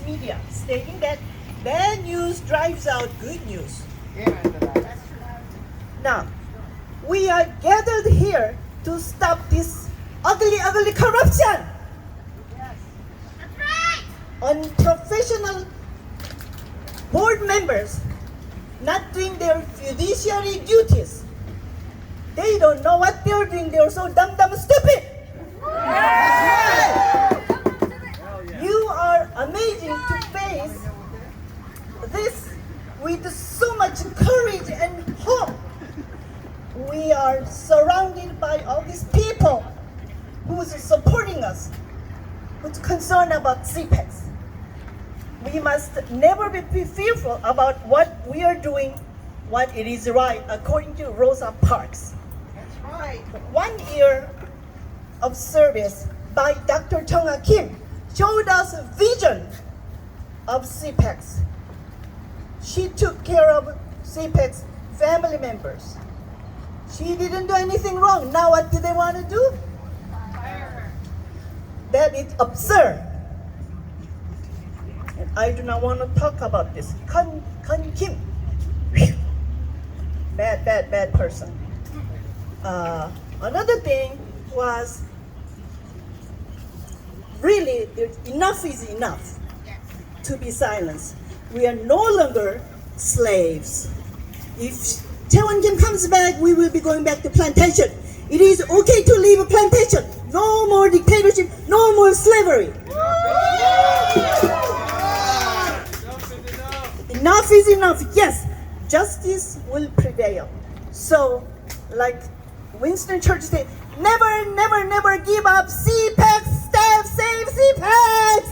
media, stating that bad news drives out good news. Now, we are gathered here to stop this ugly, ugly corruption. Unprofessional board members not doing their fiduciary duties. They don't know what they're doing. They're so dumb, stupid. You are amazing to face this with so much courage and hope. We are surrounded by all these people who's supporting us, who's concerned about CPEX. We must never be fearful about what we are doing, what it is right, according to Rosa Parks. That's right. 1 year of service by Dr. Chung-Ah Kim showed us a vision of CPEX. She took care of CPEX family members. She didn't do anything wrong. Now what do they want to do? That is absurd. And I do not want to talk about this. Kun Kim. Whew. Bad person. Another thing was really enough is enough to be silenced. We are no longer slaves. If Chaewon Kim comes back, we will be going back to plantation. It is okay to leave a plantation. No more dictatorship, no more slavery. Enough is enough. Yes, justice will prevail. So, like Winston Churchill said, never, never, never give up. CPEX, staff, save CPEX!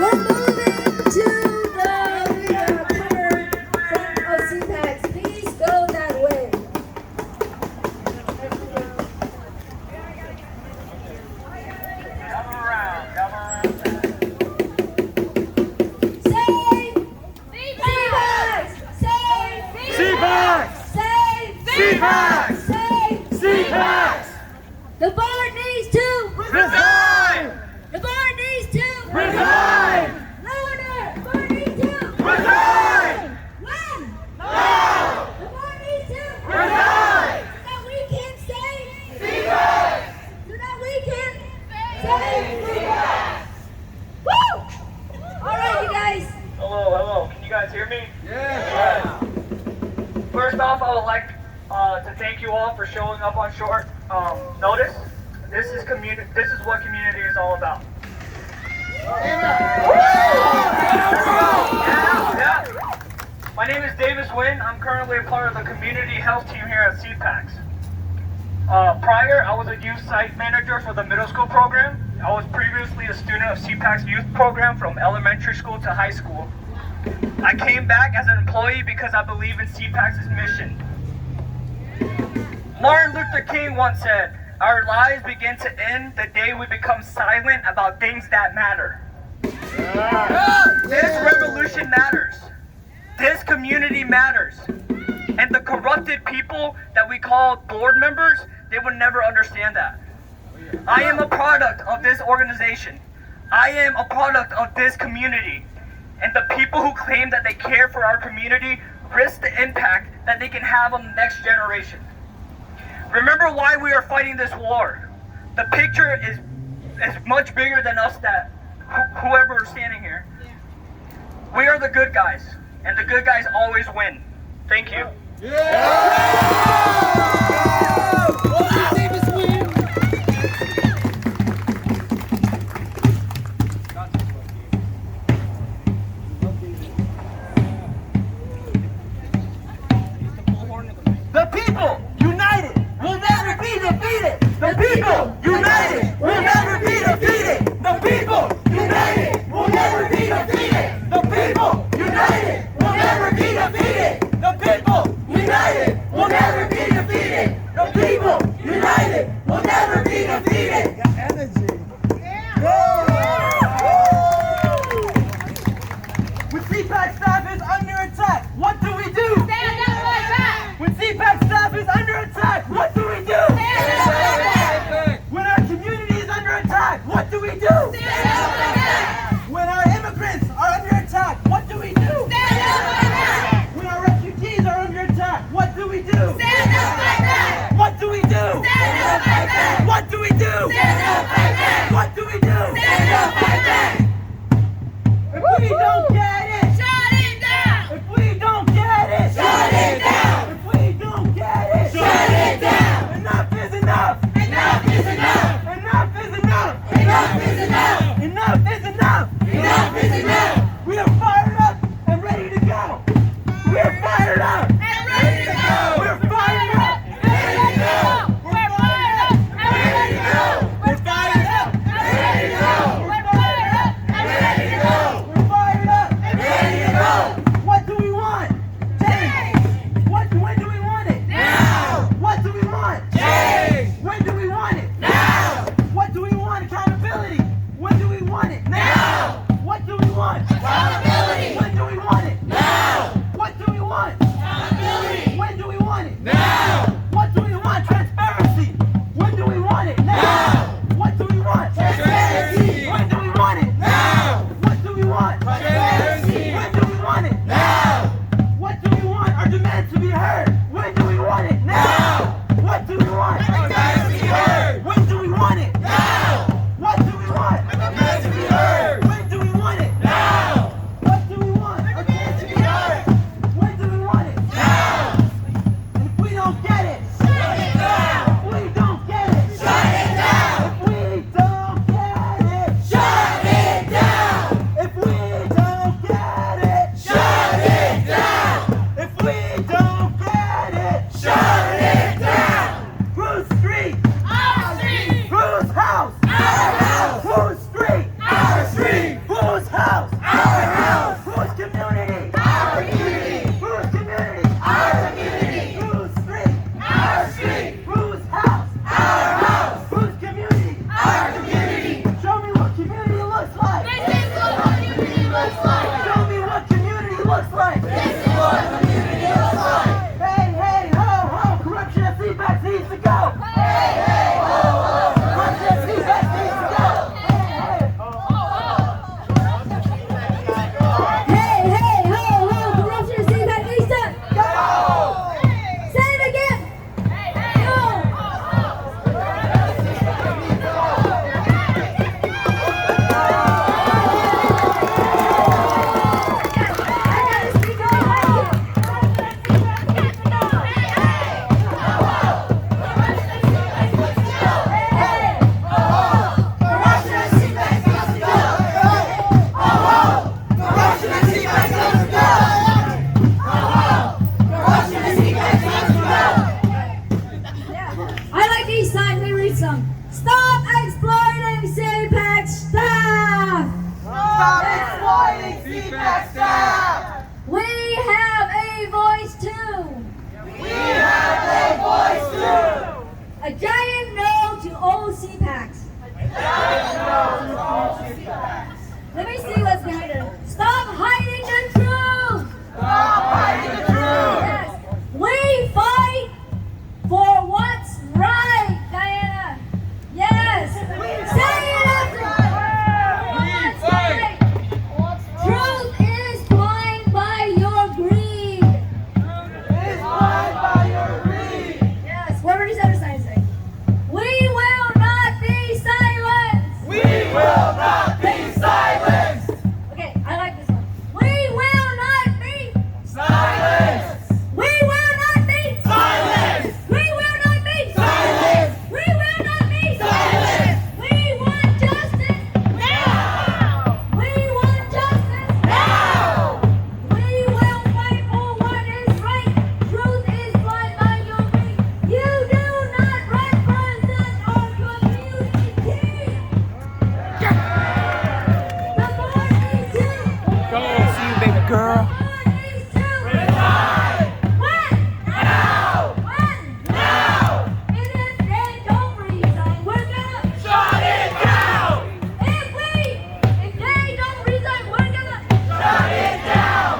We're moving to the curve of CPEX. Please go that way. Save CPEX! Save CPEX! Save CPEX! Save CPEX! The board needs to Resign! The board needs to Resign! Louder! The board needs to Resign! When? Now! The board needs to Resign! So that we can save CPEX! So that we can save CPEX! Woo! Alright, you guys. Hello. Can you guys hear me? Yeah! First off, I would like to thank you all for showing up on short notice. This is what community is all about. Yeah. My name is Davis Nguyen. I'm currently a part of the community health team here at CPAX. Prior, I was a youth site manager for the middle school program. I was previously a student of CPAC's youth program from elementary school to high school. I came back as an employee because I believe in CPAC's mission. Martin Luther King once said, "Our lives begin to end the day we become silent about things that matter." This revolution matters. This community matters. And the corrupted people that we call board members, they would never understand that. I am a product of this organization. I am a product of this community. And the people who claim that they care for our community risk the impact that they can have on the next generation. Remember why we are fighting this war. The picture is much bigger than us, that whoever is standing here. We are the good guys, and the good guys always win. Thank you. The people united will never be defeated. The people united will never be defeated. The people united will never be defeated. The people united will never be defeated. The people united will never be defeated. The people united will never be defeated. When CPAC staff is under attack, what do we do? Stand up like that. When CPAC staff is under attack, what do we What do we do? Stand up, fight back. What do we do? Stand up, fight back. If we don't get it, shut it down. If we don't get it, shut it down. If we don't get it, shut it down. Enough is enough. Enough is enough. Enough is enough. Enough is enough. Enough is enough. Enough is enough. We are fired up and ready to go. We're fired up and ready to go. We're fired up and ready to go. We're fired up and ready to go. We're fired up and ready to go. We're fired up and ready to go. We're fired up and ready to go. What do we want? Change. When do we want it? Now. What do we want? Change. When do we want it? Now. What do we want? Accountability. When do we want it? Now. What do we want? Accountability. When do we want it? Now. What do we want? Accountability. When do we want it? Now. What do we want? Transparency. When do we want it? Now. What do we want? Transparency. When do we want it? Now. What do we want? Transparency. When do we want it? Now. What do we want? Our demands to be heard. When do we want it? Now. What do we want? Our demands to be heard. When do we want it? Now. What do we want? Our demands to be heard. When do we want it? Now. What do we want? Our demands to be heard. When do we want it? Now. And if we don't get it, shut it down. If we don't get it, shut it down. If we don't get it, shut it down. If we don't get it, shut it down. If we don't get it, shut it down. Whose street? Our street. Whose house? Our house. Whose street? Our street. Whose house? Our house. Whose community? Our community. Whose community? Our community. Whose street? Our street. Whose house? Our house. Whose community? Our community. Show me what community looks like. This is what community looks like. Show me what community looks like. This is what community looks like. Hey, hey, ho, ho, corruption at CPAC needs to go. Hey, hey, ho, ho, corruption at CPAC needs to go. Hey, hey, ho, ho. Hey, hey, ho, ho, corruption is CPAC needs to Go! say it again. Go. I gotta speak up right I like these signs. Let me read some. Stop exploiting CPAC staff. Stop exploiting CPAC staff! We have a voice too. We have a voice too! A giant no to all CPACs. Let me see what's behind it. Stop hiding the truth. Stop hiding the truth! Yes. We fight for what's right, Diana. Yes. Say it after. What's right. Truth is blind by your greed. It's blind by your greed! Yes. What were these other signs saying? We will not be silenced. We will not be silenced! Okay, I like this one. We will not be. Silence! We will not be. Silence! We will not be. Silence! We will not be. Silence! We want justice. Now! We want justice. Now! We will fight for what is right. Truth is blind by your greed. You do not represent our community. The board needs you. See you, baby girl. The board needs you. Resign! When? Now! When? Now! And if they don't resign, we're gonna. Shut it down! If they don't resign, we're gonna. Shut it down!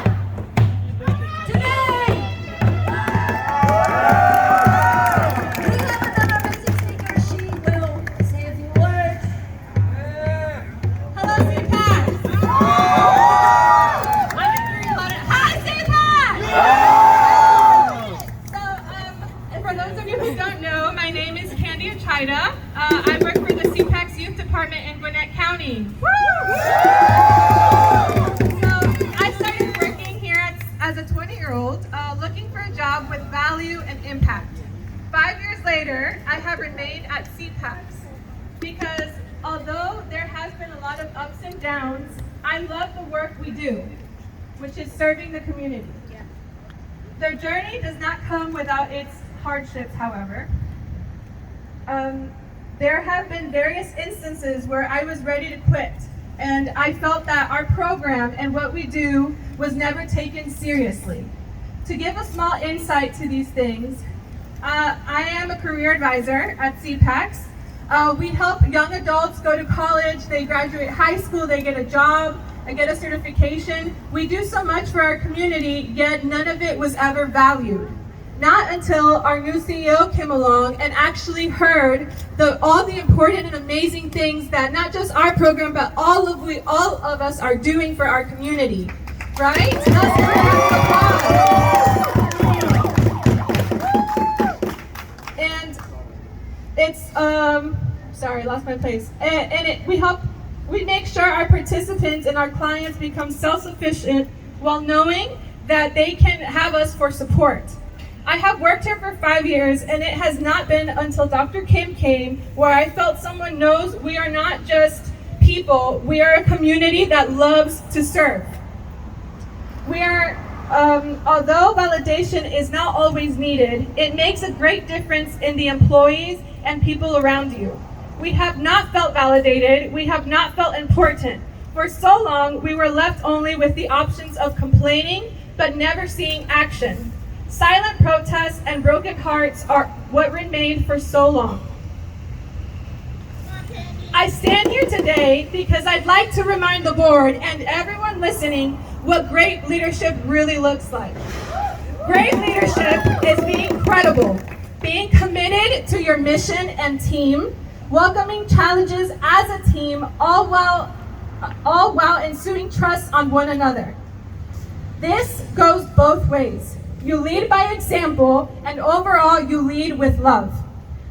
Today, we have another amazing speaker. She will say a few words. Hello, CPAC. I can hear you louder. Hi, CPAC. So, and for those of you who don't know, my name is Candace Cindy Uchida. I work for the CPAC's Youth Department in Gwinnett County. So I started working here as a 20-year-old, looking for a job with value and impact. 5 years later, I have remained at CPAC's because although there has been a lot of ups and downs, I love the work we do, which is serving the community. Their journey does not come without its hardships, however. There have been various instances where I was ready to quit, and I felt that our program and what we do was never taken seriously. To give a small insight to these things, I am a career advisor at CPAC's. We help young adults go to college, they graduate high school, they get a job, and get a certification. We do so much for our community, yet none of it was ever valued. Not until our new CEO came along and actually heard all the important and amazing things that not just our program, but all of us are doing for our community. Right? Let's give a round of applause. And it's, sorry, lost my place. We make sure our participants and our clients become self-sufficient while knowing that they can have us for support. I have worked here for 5 years, and it has not been until Dr. Kim came where I felt someone knows we are not just people, we are a community that loves to serve. Although validation is not always needed, it makes a great difference in the employees and people around you. We have not felt validated, we have not felt important. For so long, we were left only with the options of complaining, but never seeing action. Silent protests and broken hearts are what remained for so long. I stand here today because I'd like to remind the board and everyone listening what great leadership really looks like. Great leadership is being credible, being committed to your mission and team, welcoming challenges as a team, all while ensuing trust on one another. This goes both ways. You lead by example, and overall, you lead with love.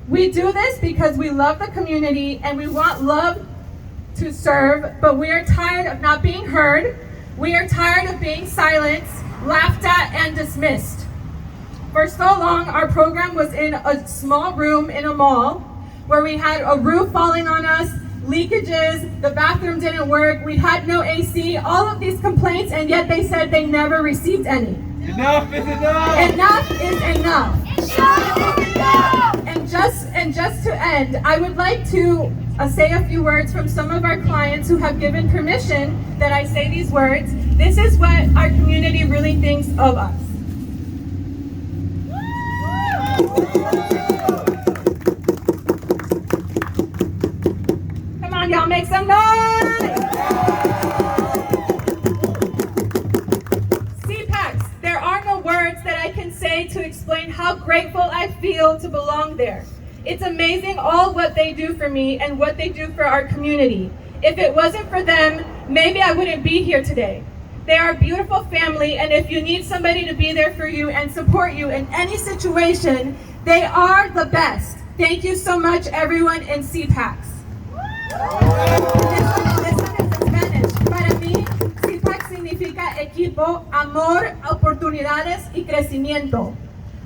We do this because we love the community and we want love to serve, but we are tired of not being heard. We are tired of being silenced, laughed at, and dismissed. For so long, our program was in a small room in a mall where we had a roof falling on us, leakages, the bathroom didn't work, we had no AC, all of these complaints, and yet they said they never received any. Enough is enough! Enough is enough! And just to end, I would like to say a few words from some of our clients who have given permission that I say these words. This is what our community really thinks of us. Come on, y'all, make some noise! CPAC's, there are no words that I can say to explain how grateful I feel to belong there. It's amazing all what they do for me and what they do for our community. If it wasn't for them, maybe I wouldn't be here today. They are a beautiful family, and if you need somebody to be there for you and support you in any situation, they are the best. Thank you so much, everyone in CPAC's. This one is in Spanish. Para mí, CPAC significa equipo, amor, oportunidades y crecimiento.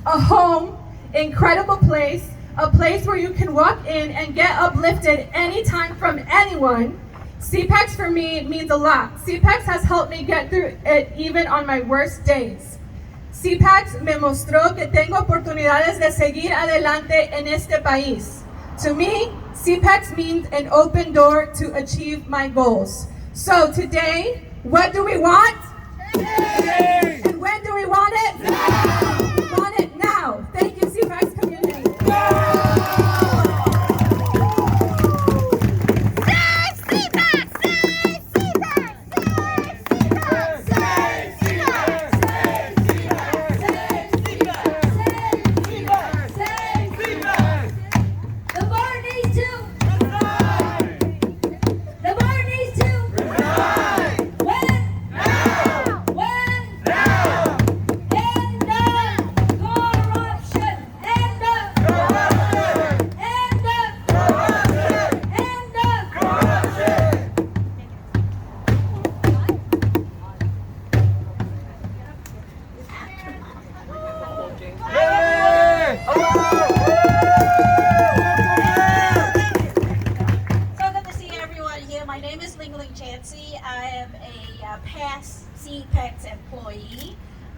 A home, incredible place, a place where you can walk in and get uplifted anytime from anyone. CPAC's for me means a lot. CPAC's has helped me get through it even on my worst days. CPAC's me mostró que tengo oportunidades de seguir adelante en este país. To me, CPAC's means an open door to achieve my goals. So today, what do we want? And when do we want it? We want it now. Thank you, CPAC's community.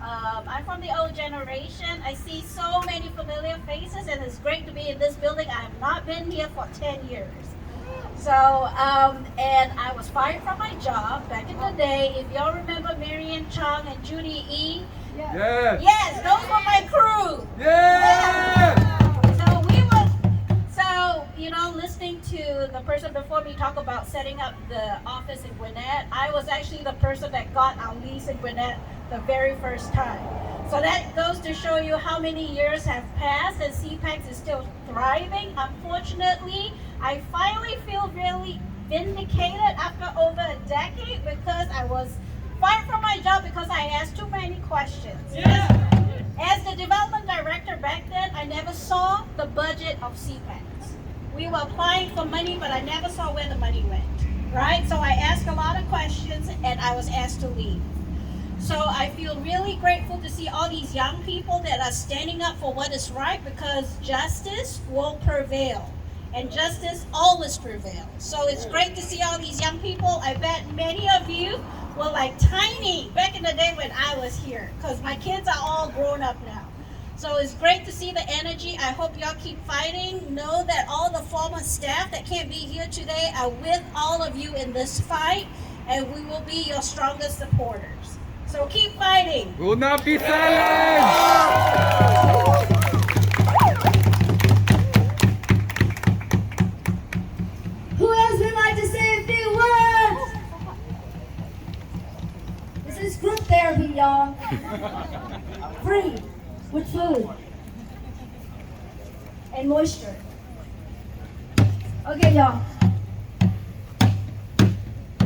I'm from the old generation. I see so many familiar faces, and it's great to be in this building. I have not been here for 10 years. So, and I was fired from my job back in the day. If y'all remember Marian Chung and Judy E. Yes. Yes, those were my crew. Yes. Listening to the person before me talk about setting up the office in Gwinnett, I was actually the person that got our lease in Gwinnett the very first time. So that goes to show you how many years have passed and CPAX is still thriving. Unfortunately, I finally feel really vindicated after over a decade because I was fired from my job because I asked too many questions. Yeah. As the development director back then, I never saw the budget of CPAX. We were applying for money, but I never saw where the money went, right? So I asked a lot of questions and I was asked to leave. So I feel really grateful to see all these young people that are standing up for what is right because justice will prevail and justice always prevails. So it's great to see all these young people. I bet many of you were like tiny back in the day when I was here because my kids are all grown up now. So it's great to see the energy. I hope y'all keep fighting. Know that all the former staff that can't be here today are with all of you in this fight, and we will be your strongest supporters. So keep fighting. We will not be silent. Who else would like to say a few words? This is group therapy, y'all. Free. With food and moisture. Okay, y'all.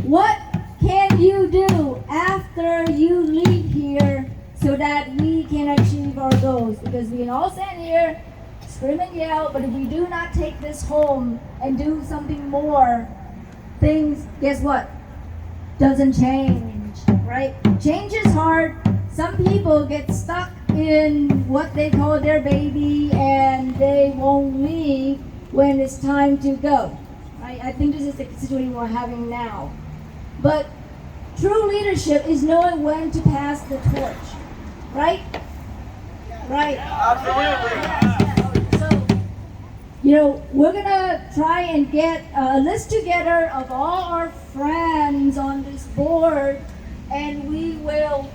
What can you do after you leave here so that we can achieve our goals? Because we can all stand here, scream and yell, but if we do not take this home and do something more, things, guess what? Doesn't change, right? Change is hard. Some people get stuck in what they call their baby and they won't leave when it's time to go. Right? I think this is the situation we're having now. But true leadership is knowing when to pass the torch. Right? Right. Absolutely. So, we're gonna try and get a list together of all our friends on this board and we will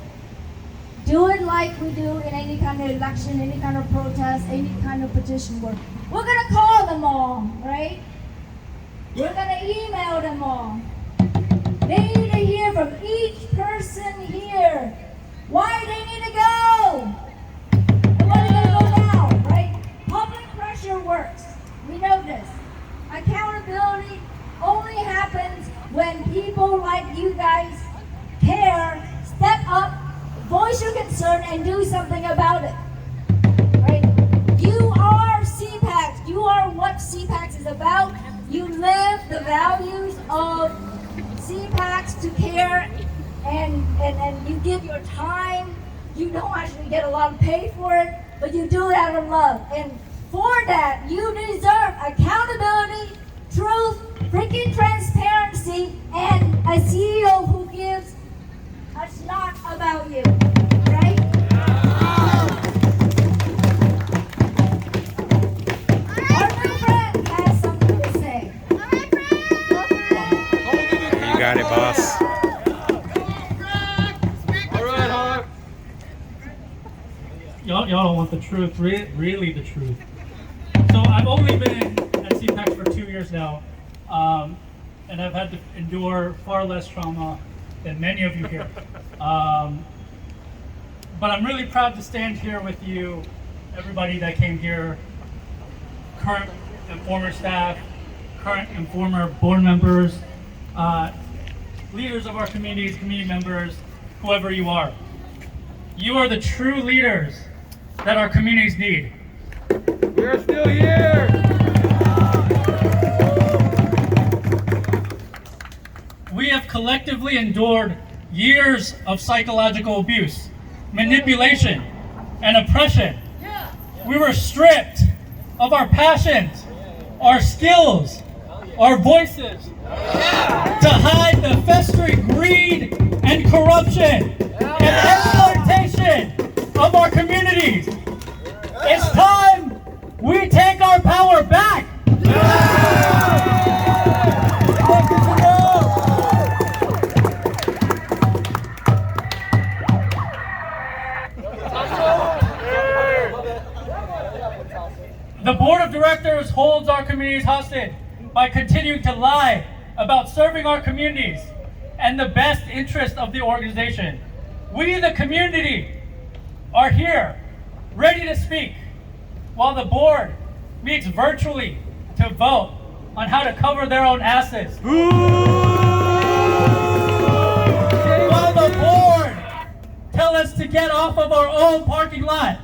do it like we do in any kind of election, any kind of protest, any kind of petition work. We're gonna call them all, right? We're gonna email them all. They need to hear from each person here why they need to go. And when they're gonna go down, right? Public pressure works. We know this. Accountability only happens when people like you guys care, step up, voice your concern and do something about it, right? You are CPAX. You are what CPAX is about. You live the values of CPAX to care and you give your time. You don't actually get a lot of pay for it, but you do it out of love. And for that, you deserve accountability, truth, freaking transparency, and a CEO who gives It's not about you, right? Our new friend has something to say. You got it, boss. All right, Hawk. Y'all don't want the truth, really the truth. So I've only been at CPAX for 2 years now, and I've had to endure far less trauma than many of you here. But I'm really proud to stand here with you, everybody that came here, current and former staff, current and former board members, leaders of our communities, community members, whoever you are. You are the true leaders that our communities need. We're still here. We have collectively endured years of psychological abuse, manipulation, and oppression. We were stripped of our passions, our skills, our voices, to hide the festering greed and corruption and exploitation of our communities. It's time we take our power back. The board of directors holds our communities hostage by continuing to lie about serving our communities and the best interest of the organization. We, the community, are here, ready to speak, while the board meets virtually to vote on how to cover their own asses. While the board tell us to get off of our own parking lot.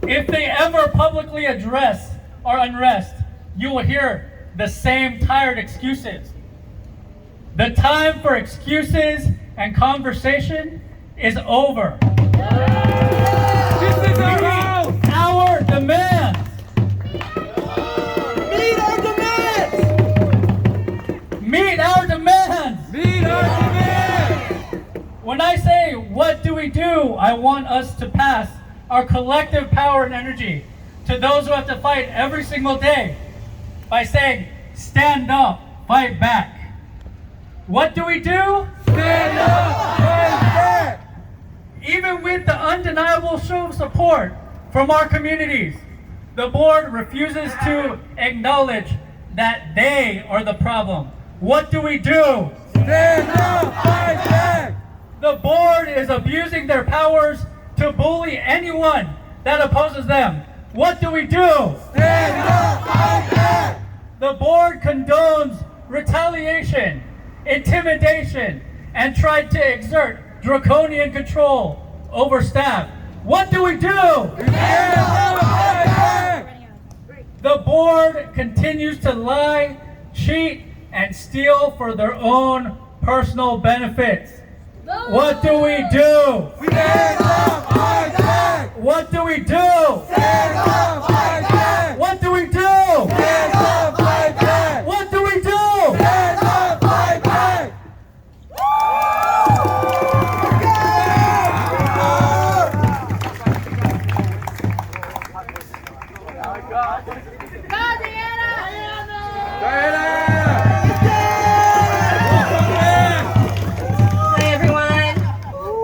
If they ever publicly address our unrest, you will hear the same tired excuses. The time for excuses and conversation is over. Meet our demands. Meet our demands. Meet our demands. Meet our demands. When I say, what do we do? I want us to pass our collective power and energy to those who have to fight every single day by saying, stand up, fight back. What do we do? Stand up, fight back. Even with the undeniable show of support from our communities, the board refuses to acknowledge that they are the problem. What do we do? Stand up, fight back. The board is abusing their powers to bully anyone that opposes them. What do we do? Stand up, fight back. The board condones retaliation, intimidation, and tried to exert draconian control over staff. What do we do? Stand up, fight back. The board continues to lie, cheat, and steal for their own personal benefits. What do we do? Stand up, fight back. What do we do? Stand up, fight back. What do we do? Stand up, fight back. What do we do? Stand up, fight back. Hi everyone,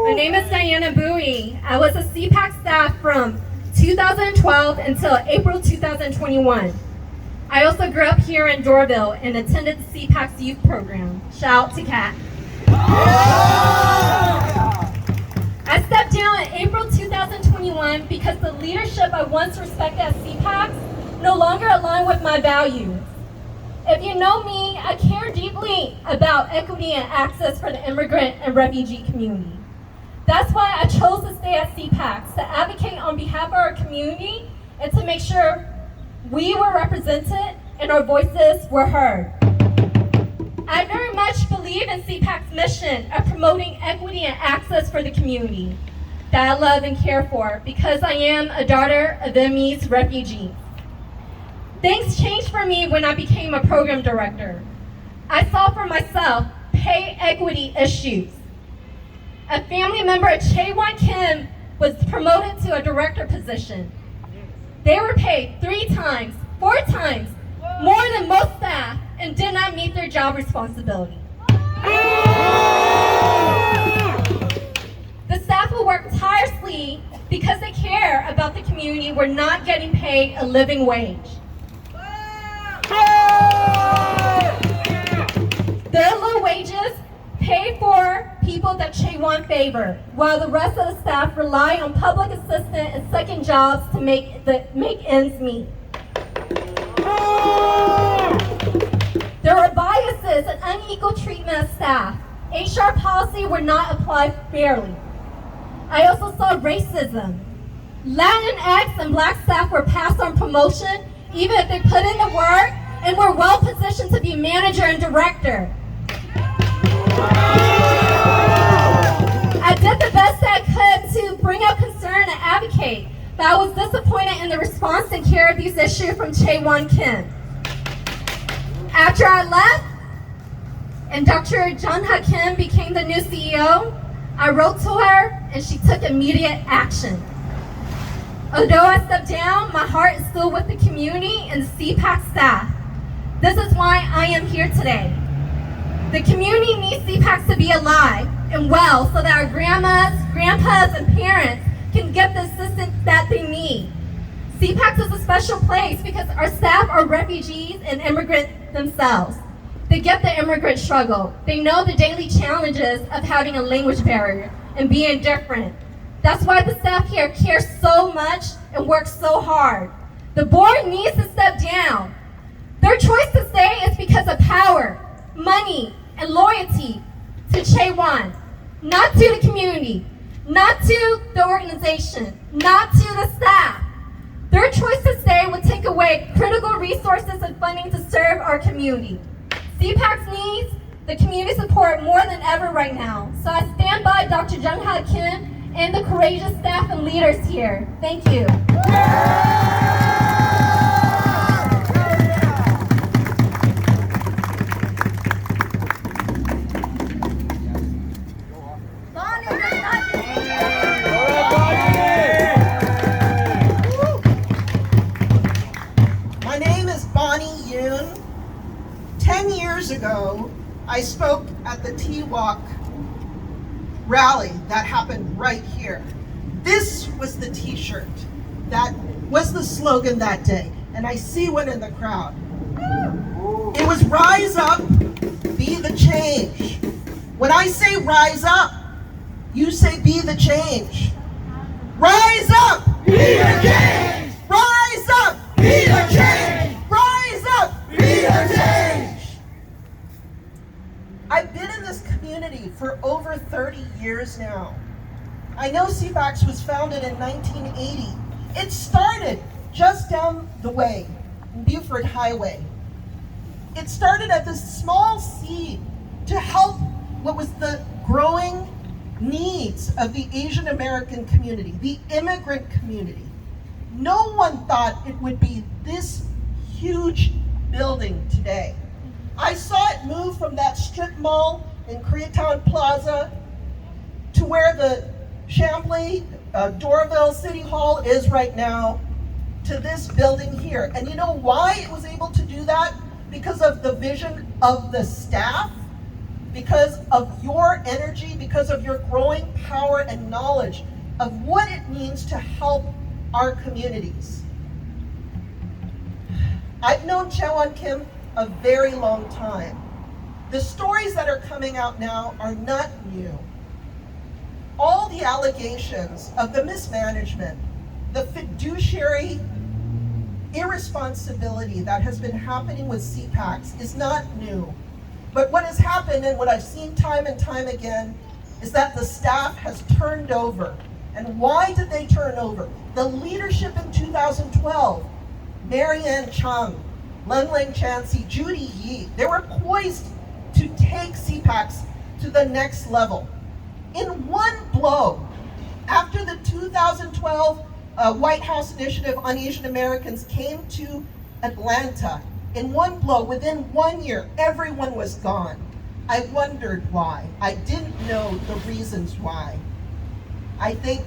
my name is Diana Bowie. I was a CPAC staff from 2012 until April 2021. I also grew up here in Dorville and attended the CPAC's youth program. Shout out to Kat. I stepped down in April 2021 because the leadership I once respected at CPAC no longer aligned with my values. If you know me, I care deeply about equity and access for the immigrant and refugee community. That's why I chose to stay at CPAC, to advocate on behalf of our community and to make sure we were represented and our voices were heard. I very much believe in CPAC's mission of promoting equity and access for the community that I love and care for because I am a daughter of Vietnamese refugees. Things changed for me when I became a program director. I saw for myself pay equity issues. A family member of Chae Wan Kim was promoted to a director position. They were paid 3 times, 4 times more than most staff and did not meet their job responsibility. The staff who work tirelessly because they care about the community were not getting paid a living wage. Their low wages pay for people that Chae Wan favored, while the rest of the staff rely on public assistance and second jobs to make ends meet. There were biases and unequal treatment of staff. HR policy were not applied fairly. I also saw racism. Latinx and Black staff were passed on promotion even if they put in the work and were well positioned to be manager and director. I did the best I could to bring up concern and advocate, but I was disappointed in the response and care of these issues from Chae Wan Kim. After I left, and Dr. Jung Ha Kim became the new CEO, I wrote to her and she took immediate action. Although I stepped down, my heart is still with the community and the CPAC staff. This is why I am here today. The community needs CPACs to be alive and well so that our grandmas, grandpas, and parents can get the assistance that they need. CPACs is a special place because our staff are refugees and immigrants themselves. They get the immigrant struggle. They know the daily challenges of having a language barrier and being different. That's why the staff here cares so much and works so hard. The board needs to step down. Their choice to stay is because of power, money, and loyalty to Chaewon, not to the community, not to the organization, not to the staff. Their choice to stay would take away critical resources and funding to serve our community. CPACs needs the community support more than ever right now. So I stand by Dr. Jung Ha Kim and the courageous staff and leaders here. Thank you. My name is Bonnie Yoon. 10 years ago, I spoke at the T-Walk rally that happened right here. This was the t-shirt that was the slogan that day, and I see one in the crowd. It was rise up, be the change. When I say rise up, you say be the change. Rise up, be the change. Rise up, be the change. Rise up, be the change. I've been in this community for over 30 years now. I know CPACs was founded in 1980. It started just down the way, in Buford Highway. It started as this small seed to help what was the growing needs of the Asian American community, the immigrant community. No one thought it would be this huge building today. I saw it move from that strip mall in Koreatown Plaza to where the Chambly, Dorville City Hall is right now, to this building here. And you know why it was able to do that? Because of the vision of the staff, because of your energy, because of your growing power and knowledge of what it means to help our communities. I've known Chaewon Kim a very long time. The stories that are coming out now are not new. All the allegations of the mismanagement, the fiduciary irresponsibility that has been happening with CPACs is not new. But what has happened, and what I've seen time and time again, is that the staff has turned over. And why did they turn over? The leadership in 2012, Marianne Chung, Leng Chansey, Judy Yi, they were poised to take CPACs to the next level. In one blow, after the 2012 White House Initiative on Asian Americans came to Atlanta, in one blow, within 1 year, everyone was gone. I wondered why. I didn't know the reasons why. I think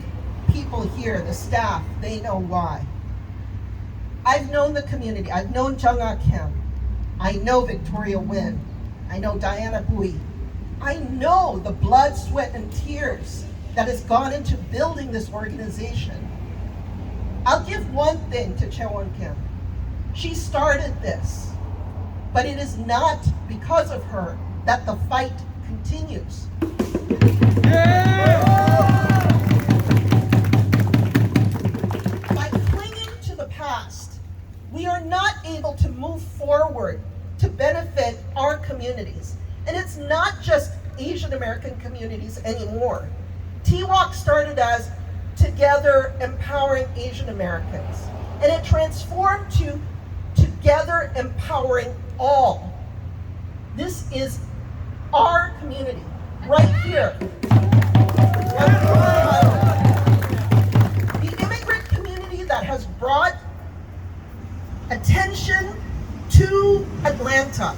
people here, the staff, they know why. I've known the community. I've known Jung Ha Kim. I know Victoria Nguyen. I know Diana Bui. I know the blood, sweat, and tears that has gone into building this organization. I'll give one thing to Chaewon Kim. She started this, but it is not because of her that the fight continues. By clinging to the past, we are not able to move forward to benefit our communities. And it's not just Asian American communities anymore. T-Walk started as Together Empowering Asian Americans, and it transformed to Together Empowering All. This is our community, right here. The immigrant community that has brought attention to Atlanta,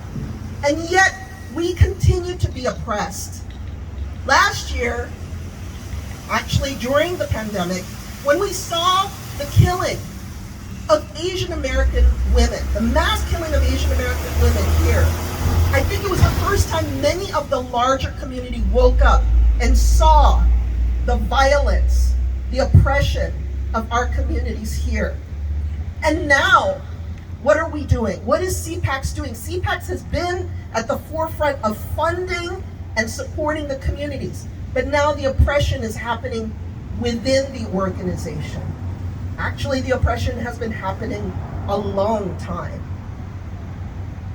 and yet we continue to be oppressed. Last year, actually during the pandemic, when we saw the killing of Asian American women, the mass killing of Asian American women here, I think it was the first time many of the larger community woke up and saw the violence, the oppression of our communities here. And now, what are we doing? What is CPACS doing? CPACS has been at the forefront of funding and supporting the communities, but now the oppression is happening within the organization. Actually, the oppression has been happening a long time.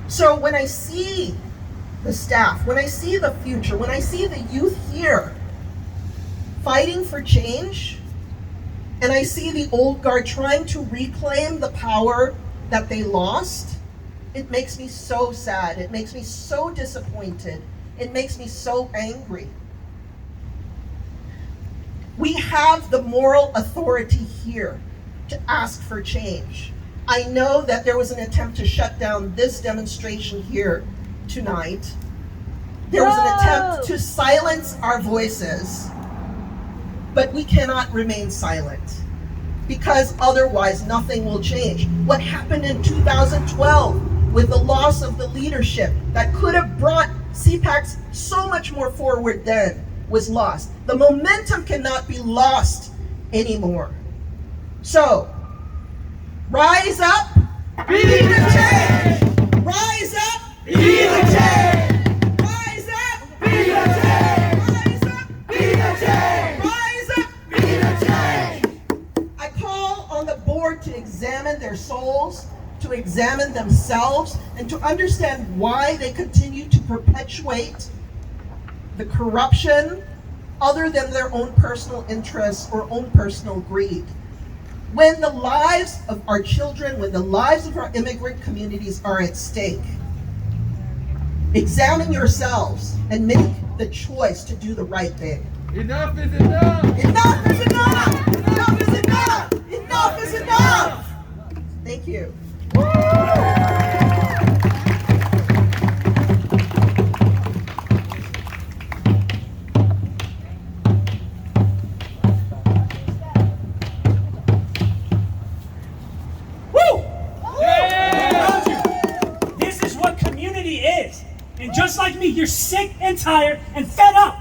So when I see the staff, when I see the future, when I see the youth here fighting for change, and I see the old guard trying to reclaim the power that they lost, it makes me so sad. It makes me so disappointed. It makes me so angry. We have the moral authority here to ask for change. I know that there was an attempt to shut down this demonstration here tonight. There was an attempt to silence our voices, but we cannot remain silent because otherwise nothing will change. What happened in 2012 with the loss of the leadership that could have brought CPACS so much more forward then was lost. The momentum cannot be lost anymore. So, rise up, be the change! Rise up, be the change! Rise up, be the change! Rise up, be the change! Rise up, be the change! I call on the board to examine their souls, to examine themselves, and to understand why they continue to perpetuate the corruption other than their own personal interests or own personal greed. When the lives of our children, when the lives of our immigrant communities are at stake, examine yourselves and make the choice to do the right thing. Enough is enough! Enough is enough! Enough is enough! Enough is enough! Thank you. And just like me, you're sick and tired and fed up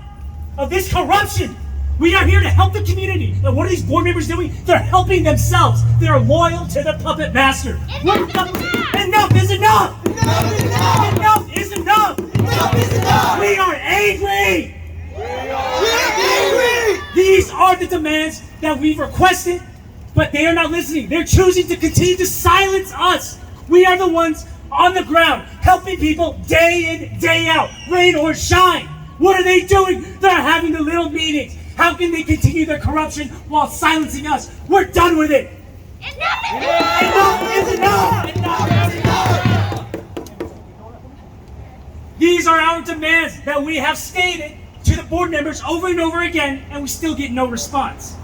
of this corruption. We are here to help the community. And what are these board members doing? They're helping themselves. They're loyal to the puppet master. Enough is enough! Enough is enough! Enough is enough! Enough is enough! We are angry! We're angry! These are the demands that we've requested, but they are not listening. They're choosing to continue to silence us. We are the ones on the ground, helping people day in, day out, rain or shine. What are they doing? They're having the little meetings. How can they continue their corruption while silencing us? We're done with it. Enough is enough! Enough is enough! These are our demands that we have stated to the board members over and over again, and we still get no response.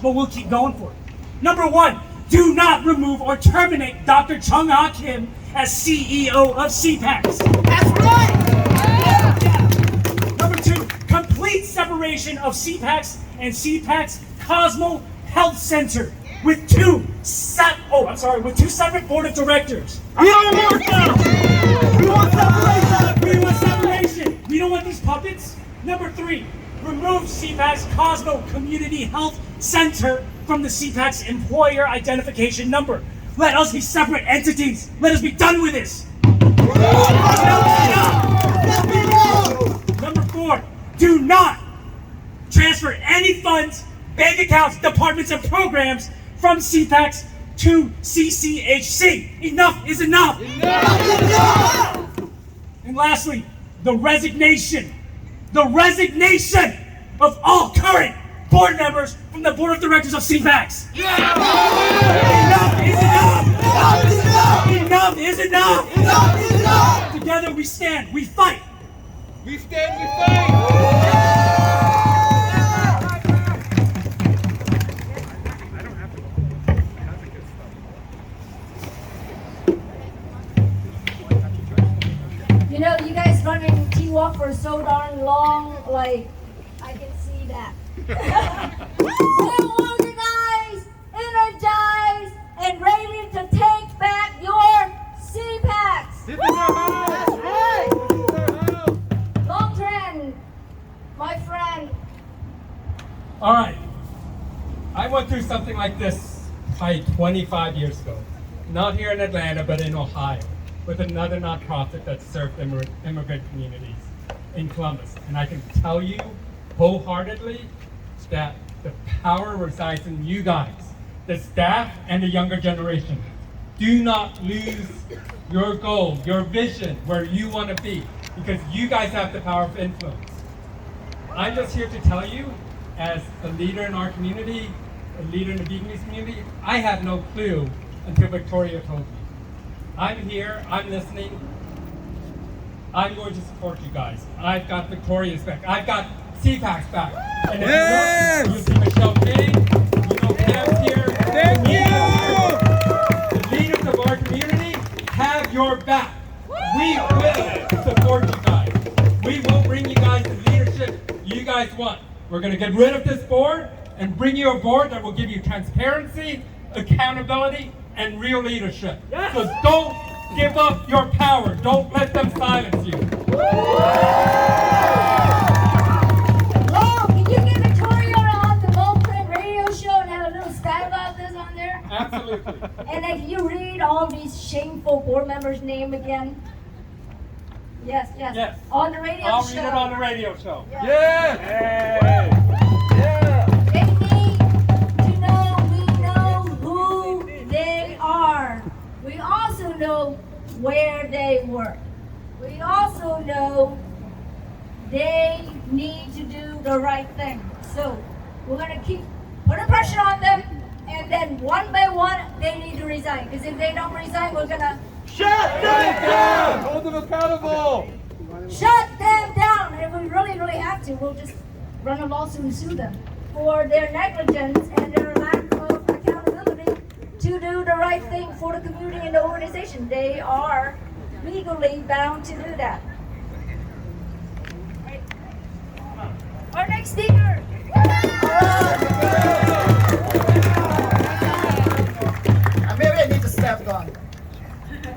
But we'll keep going for it. Number one, do not remove or terminate Dr. Chung Ha Kim as CEO of CPACS. That's right! Yeah. Number two, complete separation of CPACS and CPACS Cosmo Health Center with two separate board of directors. We don't want that! We want separation! We want separation! We don't want these puppets. Number three, remove CPACS Cosmo Community Health Center from the CPACS employer identification number. Let us be separate entities. Let us be done with this. Number four, do not transfer any funds, bank accounts, departments, and programs from CPACS to CCHC. Enough is enough. Enough is enough! And lastly, the resignation of all current board members from the board of directors of CPACS. Enough is enough! Enough is enough! Enough is enough! Enough is enough! Together we stand, we fight. We stand, we fight! You know, you guys running Team you up for so darn long, like, I can see that. We're organized, energized, and ready to take back your CPACs. Long Trend, my friend. All right. I went through something like this probably 25 years ago. Not here in Atlanta, but in Ohio, with another nonprofit that served immigrant communities in Columbus. And I can tell you wholeheartedly that the power resides in you guys, the staff and the younger generation. Do not lose your goal, your vision, where you want to be, because you guys have the power of influence. I'm just here to tell you, as a leader in our community, a leader in the Vietnamese community, I had no clue until Victoria told me. I'm here, I'm listening. I'm going to support you guys. I've got Victoria's back. I've got CPAC's back. And if you look, you see Michelle King, you know Pam's here. Thank you! The leaders of our community have your back. We will support you guys. We will bring you guys the leadership you guys want. We're going to get rid of this board and bring you a board that will give you transparency, accountability, and real leadership. Yes. So don't give up your power. Don't let them silence you. Oh, can you get Victoria on the Bullprint radio show and have a little stat about this on there? Absolutely. And then can you read all these shameful board members' name again? Yes. Yes. On the radio I'll show. read it on the radio show. Yeah! They need to know we know who they are. We also know where they work. We also know they need to do the right thing. So we're going to keep putting pressure on them, and then one by one they need to resign. Because if they don't resign, we're going to Shut them down! Hold them accountable! shut them down. And if we really, really have to, we'll just run a lawsuit and sue them for their negligence and their lack of accountability to do the right thing for the community and the organization. They are legally bound to do that. Right. Our next speaker. Maybe I need to step down.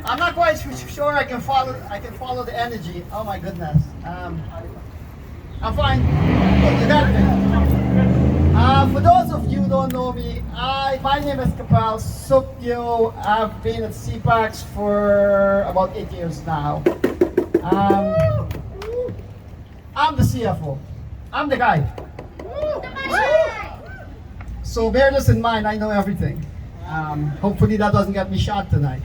I'm not quite sure I can follow the energy. Oh my goodness. I'm fine. You got me. For those of you who don't know me, my name is Kapal Sukyo. I've been at CPACs for about 8 years now. I'm the CFO. I'm the guy. So bear this in mind, I know everything. Hopefully that doesn't get me shot tonight.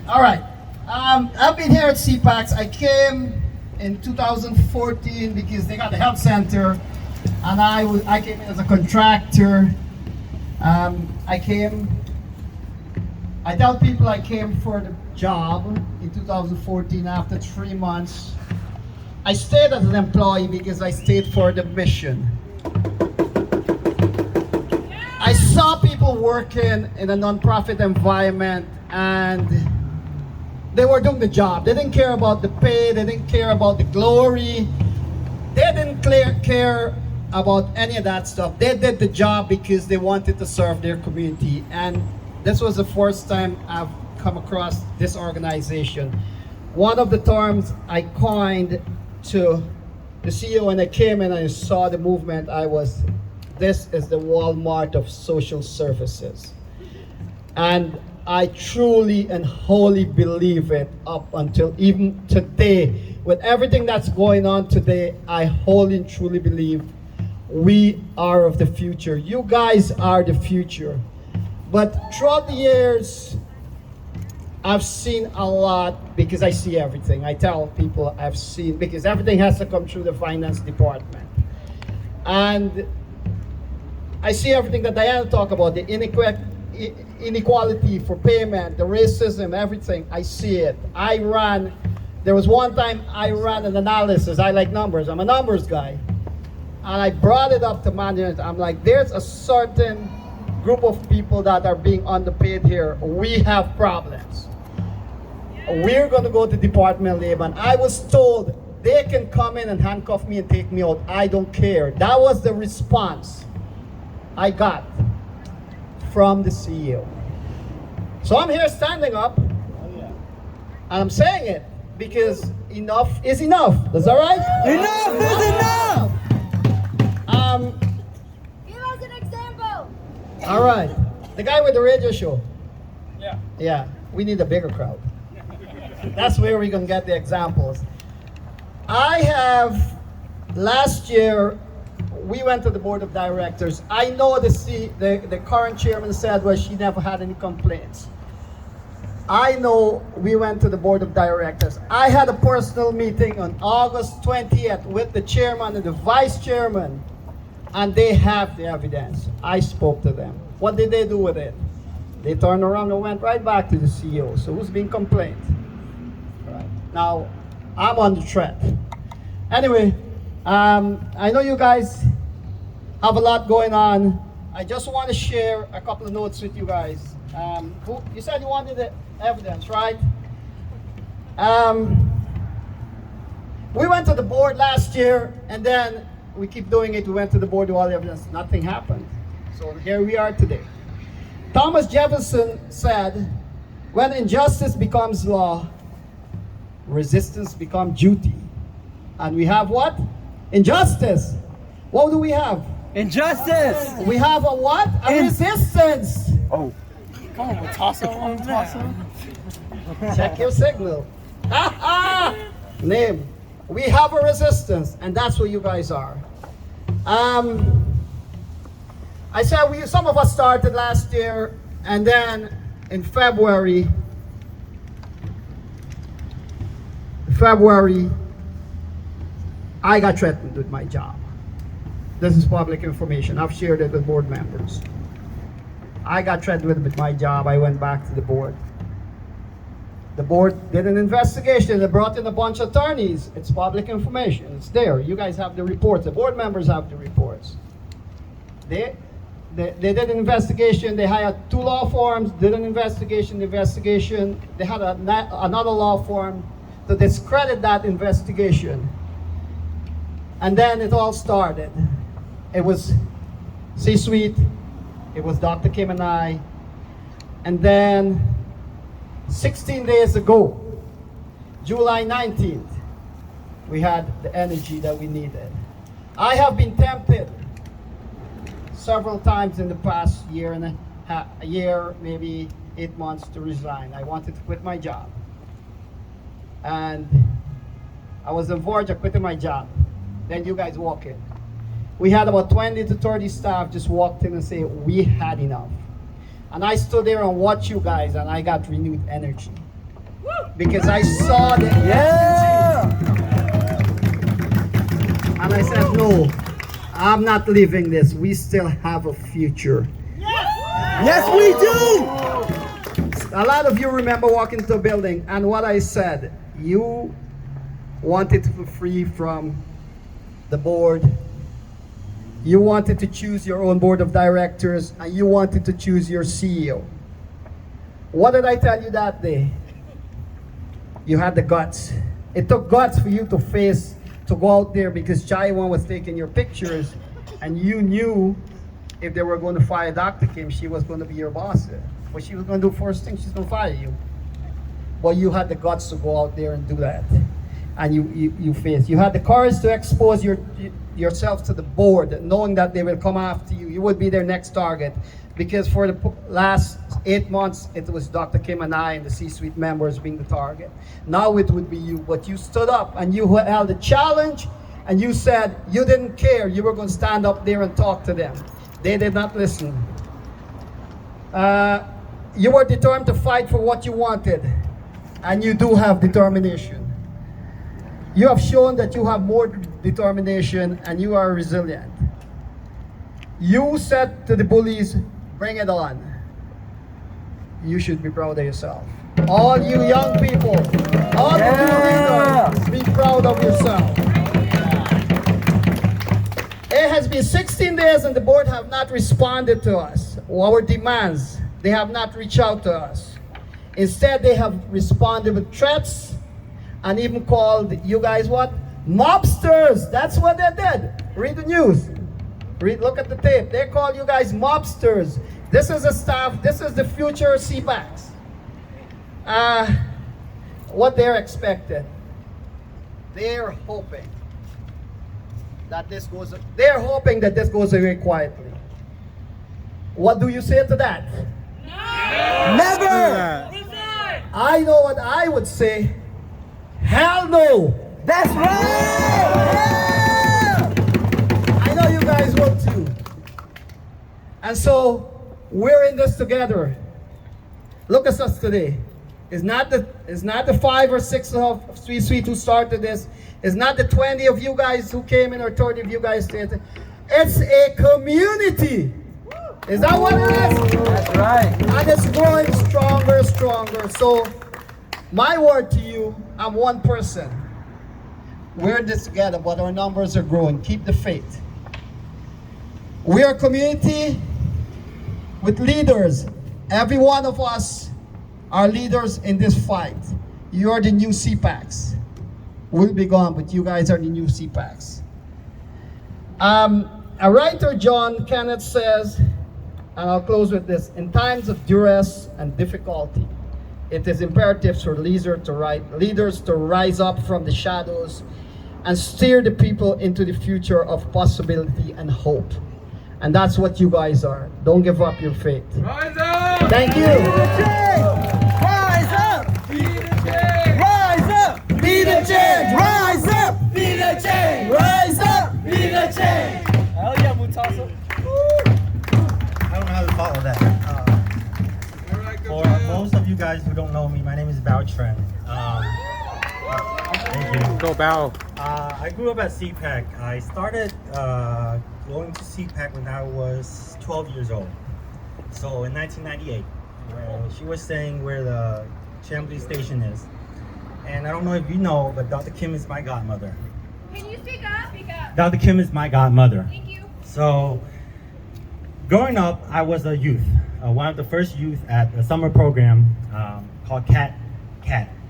All right, I've been here at CPACs. I came in 2014 because they got the health center, and I came in as a contractor. I tell people I came for the job in 2014. After 3 months, I stayed as an employee because I stayed for the mission. I saw people working in a non-profit environment, and they were doing the job. They didn't care about the pay. They didn't care about the glory. They didn't care about any of that stuff. They did the job because they wanted to serve their community. And this was the first time I've come across this organization. One of the terms I coined to the CEO when I came in and I saw the movement, this is the Walmart of social services. And I truly and wholly believe it up until even today. With everything that's going on today, I wholly and truly believe we are of the future. You guys are the future. But throughout the years, I've seen a lot because I see everything. I tell people I've seen, because everything has to come through the finance department. And I see everything that Diana talked about, the inequality for payment, the racism, everything. I see it. There was one time I ran an analysis. I like numbers. I'm a numbers guy. And I brought it up to management. I'm like, there's a certain group of people that are being underpaid here. We have problems. We're going to go to Department of Labor. And I was told they can come in and handcuff me and take me out. I don't care. That was the response I got from the CEO. So I'm here standing up, and I'm saying it because enough is enough. That's all right? Enough is enough! Give us an example. All right. The guy with the radio show. Yeah. Yeah, we need a bigger crowd. That's where we're going to get the examples. I have, last year, we went to the board of directors. I know the current chairman said, well, she never had any complaints. I know we went to the board of directors. I had a personal meeting on August 20th with the chairman and the vice chairman, and they have the evidence. I spoke to them. What did they do with it? They turned around and went right back to the CEO. So who's being complained? Right. Now, I'm on the threat. Anyway, I know you guys have a lot going on. I just want to share a couple of notes with you guys. You said you wanted the evidence, right? We went to the board last year, and then we keep doing it. We went to the board with all the evidence. Nothing happened. So here we are today. Thomas Jefferson said, when injustice becomes law, resistance becomes duty. And we have what? Injustice. What do we have? Injustice! We have a what? A resistance. Oh. Come on, we'll toss it on there. Check your signal. Name. We have a resistance, and that's what you guys are. I said some of us started last year, and then in February, I got threatened with my job. This is public information. I've shared it with board members. I got threatened with my job. I went back to the board. The board did an investigation. They brought in a bunch of attorneys. It's public information. It's there. You guys have the reports. The board members have the reports. They did an investigation. They hired 2 law firms, did an investigation. They had another law firm to discredit that investigation. And then it all started. It was C-suite. It was Dr. Kim and I. And then 16 days ago, July 19th, we had the energy that we needed. I have been tempted several times in the past year and a year, maybe 8 months, to resign. I wanted to quit my job. And I was on the verge of quitting my job. Then you guys walk in. We had about 20 to 30 staff just walked in and say, we had enough. And I stood there and watched you guys, and I got renewed energy. Because I saw the energy. And I said, no, I'm not leaving this. We still have a future. Yes, we do! A lot of you remember walking into a building, and what I said, you wanted to be free from the board. You wanted to choose your own board of directors, and you wanted to choose your CEO. What did I tell you that day? You had the guts. It took guts for you to go out there, because Chaiwan was taking your pictures, and you knew if they were going to fire Dr. Kim, she was going to be your boss. What she was going to do first thing, she's going to fire you. But you had the guts to go out there and do that. And you faced. You had the courage to expose yourself to the board, knowing that they will come after you. You would be their next target. Because for the last 8 months, it was Dr. Kim and I and the C-suite members being the target. Now it would be you. But you stood up and you held a challenge, and you said you didn't care. You were going to stand up there and talk to them. They did not listen. You were determined to fight for what you wanted. And you do have determination. You have shown that you have more determination and you are resilient. You said to the bullies, bring it on. You should be proud of yourself. All you young people, all of you leaders, be proud of yourself. It has been 16 days and the board have not responded to us. Our demands, they have not reached out to us. Instead, they have responded with threats, and even called you guys what? Mobsters, that's what they did. Read the news. Look at the tape. They call you guys mobsters. This is the staff, this is the future CPACs. What they're expecting. They're hoping that this goes away quietly. What do you say to that? Never! I know what I would say. Hell no! That's right! I know you guys will too. And so, we're in this together. Look at us today. It's not the 5 or 6 of Sweet Sweet who started this. It's not the 20 of you guys who came in or 30 of you guys stayed. It's a community. Is that what it is? That's right. And it's growing stronger, stronger. So, my word to you, I'm one person. We're in this together, but our numbers are growing. Keep the faith. We are a community with leaders. Every one of us are leaders in this fight. You are the new CPACs. We'll be gone, but you guys are the new CPACs. A writer, John Kenneth, says, and I'll close with this, in times of duress and difficulty, it is imperative for leaders to rise up from the shadows and steer the people into the future of possibility and hope. And that's what you guys are. Don't give up your faith. Rise up! Thank you. Rise up! Be the change! Rise up! Be the change! Rise up! Be the change! Rise up! Be the change! Hell yeah, Mutasa. I don't know how to follow that. For most of you guys who don't know me, my name is Bao Tren. Thank you. Go Bao. I grew up at CPAC. I started going to CPAC when I was 12 years old. So in 1998, where she was saying where the Chambly station is. And I don't know if you know, but Dr. Kim is my godmother. Can you speak up? Speak up. Dr. Kim is my godmother. Thank you. So, growing up, I was a youth. One of the first youth at a summer program called CAT.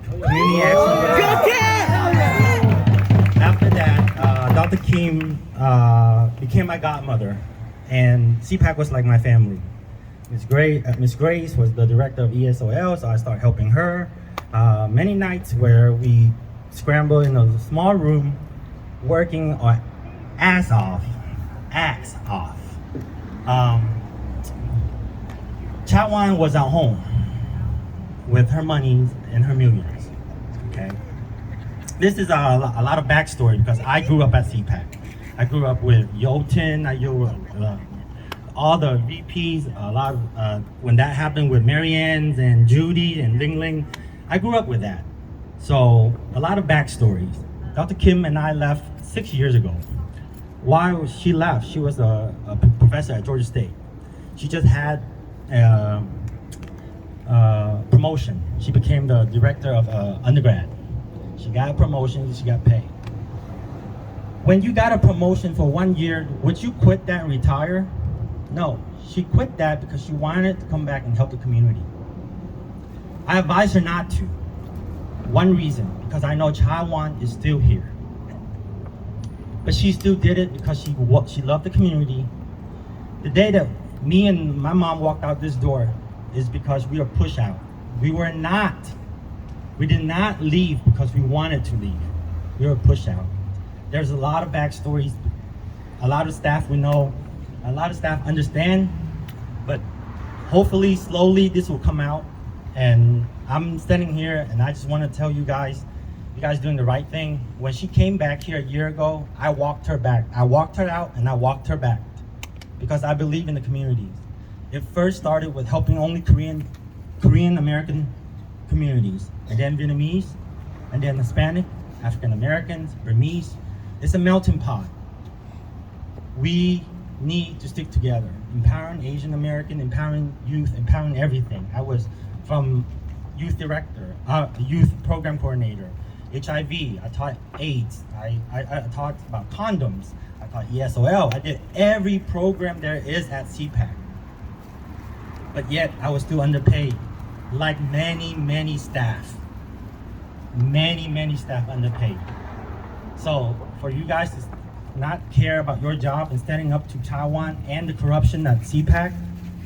Community Action. After that, Dr. Kim became my godmother, and CPAC was like my family. Miss Grace was the director of ESOL, so I started helping her. Many nights where we scrambled in a small room, working our ass off. Chawan was at home with her monies and her millions, okay? This is a lot of backstory because I grew up at CPAC. I grew up with Yotin, all the VPs, a lot of, when that happened with Marianne's and Judy and Ling Ling, I grew up with that. So, a lot of backstories. Dr. Kim and I left 6 years ago. Why she left? She was a professor at Georgia State. She just had promotion. She became the director of undergrad. She got a promotion, she got paid. When you got a promotion for 1 year, would you quit that and retire? No, she quit that because she wanted to come back and help the community. I advise her not to. One reason, because I know Chawan is still here. But she still did it because she loved the community. The day that me and my mom walked out this door is because we were pushed out. We did not leave because we wanted to leave. We were pushed out. There's a lot of backstories. A lot of staff we know, a lot of staff understand, but hopefully slowly this will come out. And I'm standing here and I just want to tell you guys doing the right thing. When she came back here a year ago, I walked her back. I walked her out and I walked her back because I believe in the communities. It first started with helping only Korean American communities, and then Vietnamese, and then Hispanic, African Americans, Burmese. It's a melting pot. We need to stick together, empowering Asian American, empowering youth, empowering everything. I was from youth director, youth program coordinator, HIV, I taught AIDS, I taught about condoms, I taught ESOL, I did every program there is at CPAC. But yet I was still underpaid, like many staff. Many staff underpaid. So for you guys to not care about your job and standing up to Taiwan and the corruption at CPAC,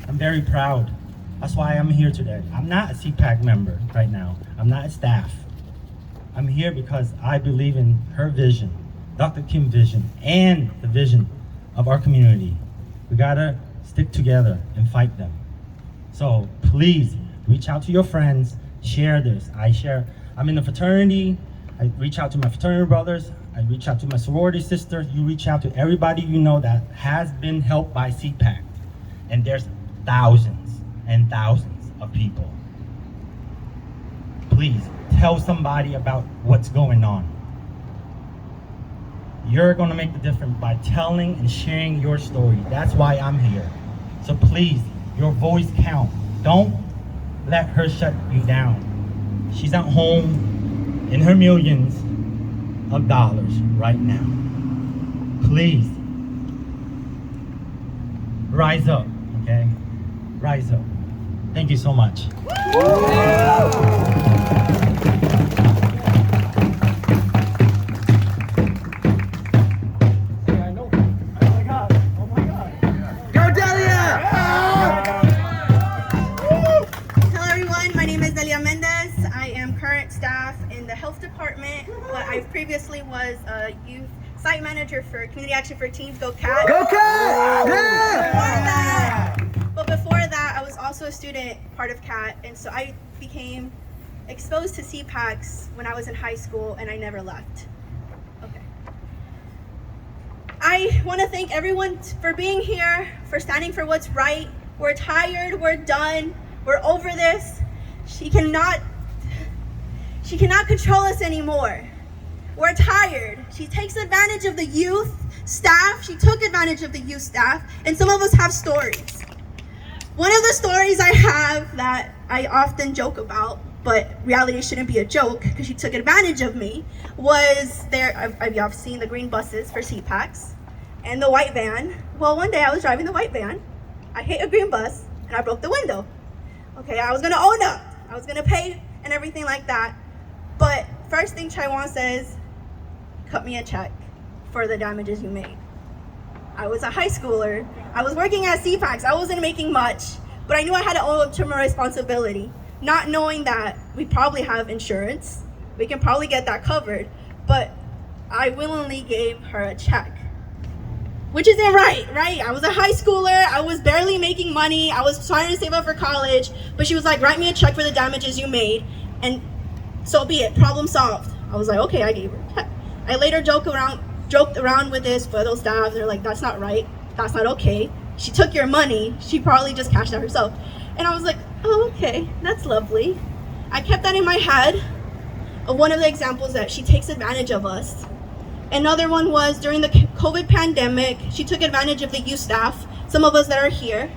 I'm very proud. That's why I'm here today. I'm not a CPAC member right now. I'm not a staff. I'm here because I believe in her vision, Dr. Kim's vision, and the vision of our community. We gotta stick together and fight them. So please reach out to your friends, share this. I'm in a fraternity. I reach out to my fraternity brothers. I reach out to my sorority sisters. You reach out to everybody you know that has been helped by CPAC. And there's thousands and thousands of people. Please tell somebody about what's going on. You're gonna make the difference by telling and sharing your story. That's why I'm here. So please, your voice counts. Don't let her shut you down. She's at home in her millions of dollars right now. Please, rise up, okay? Rise up. Thank you so much. Staff in the health department, but I previously was a youth site manager for Community Action for Teens, Go Cat. Go Cat! Yeah! But before that, I was also a student part of CAT, and so I became exposed to CPACs when I was in high school, and I never left. Okay. I want to thank everyone for being here, for standing for what's right. We're tired, we're done, we're over this. She cannot control us anymore. We're tired. She takes advantage of the youth staff. She took advantage of the youth staff, and some of us have stories. One of the stories I have that I often joke about, but reality shouldn't be a joke because she took advantage of me, was there, I've seen the green buses for CPACs and the white van. Well, one day I was driving the white van. I hit a green bus and I broke the window. Okay, I was gonna own up. I was gonna pay and everything like that. But first thing Taiwan says, cut me a check for the damages you made. I was a high schooler. I was working at CPACs. I wasn't making much, but I knew I had to own up to my responsibility, not knowing that we probably have insurance. We can probably get that covered, but I willingly gave her a check, which isn't right? I was a high schooler. I was barely making money. I was trying to save up for college, but she was like, write me a check for the damages you made, and so be it, problem solved. I was like, okay, I gave her a check. I later joked around with this for those staff. They're like, that's not right, that's not okay. She took your money, she probably just cashed out herself. And I was like, oh, okay, that's lovely. I kept that in my head of one of the examples that she takes advantage of us. Another one was during the COVID pandemic, she took advantage of the youth staff, some of us that are here.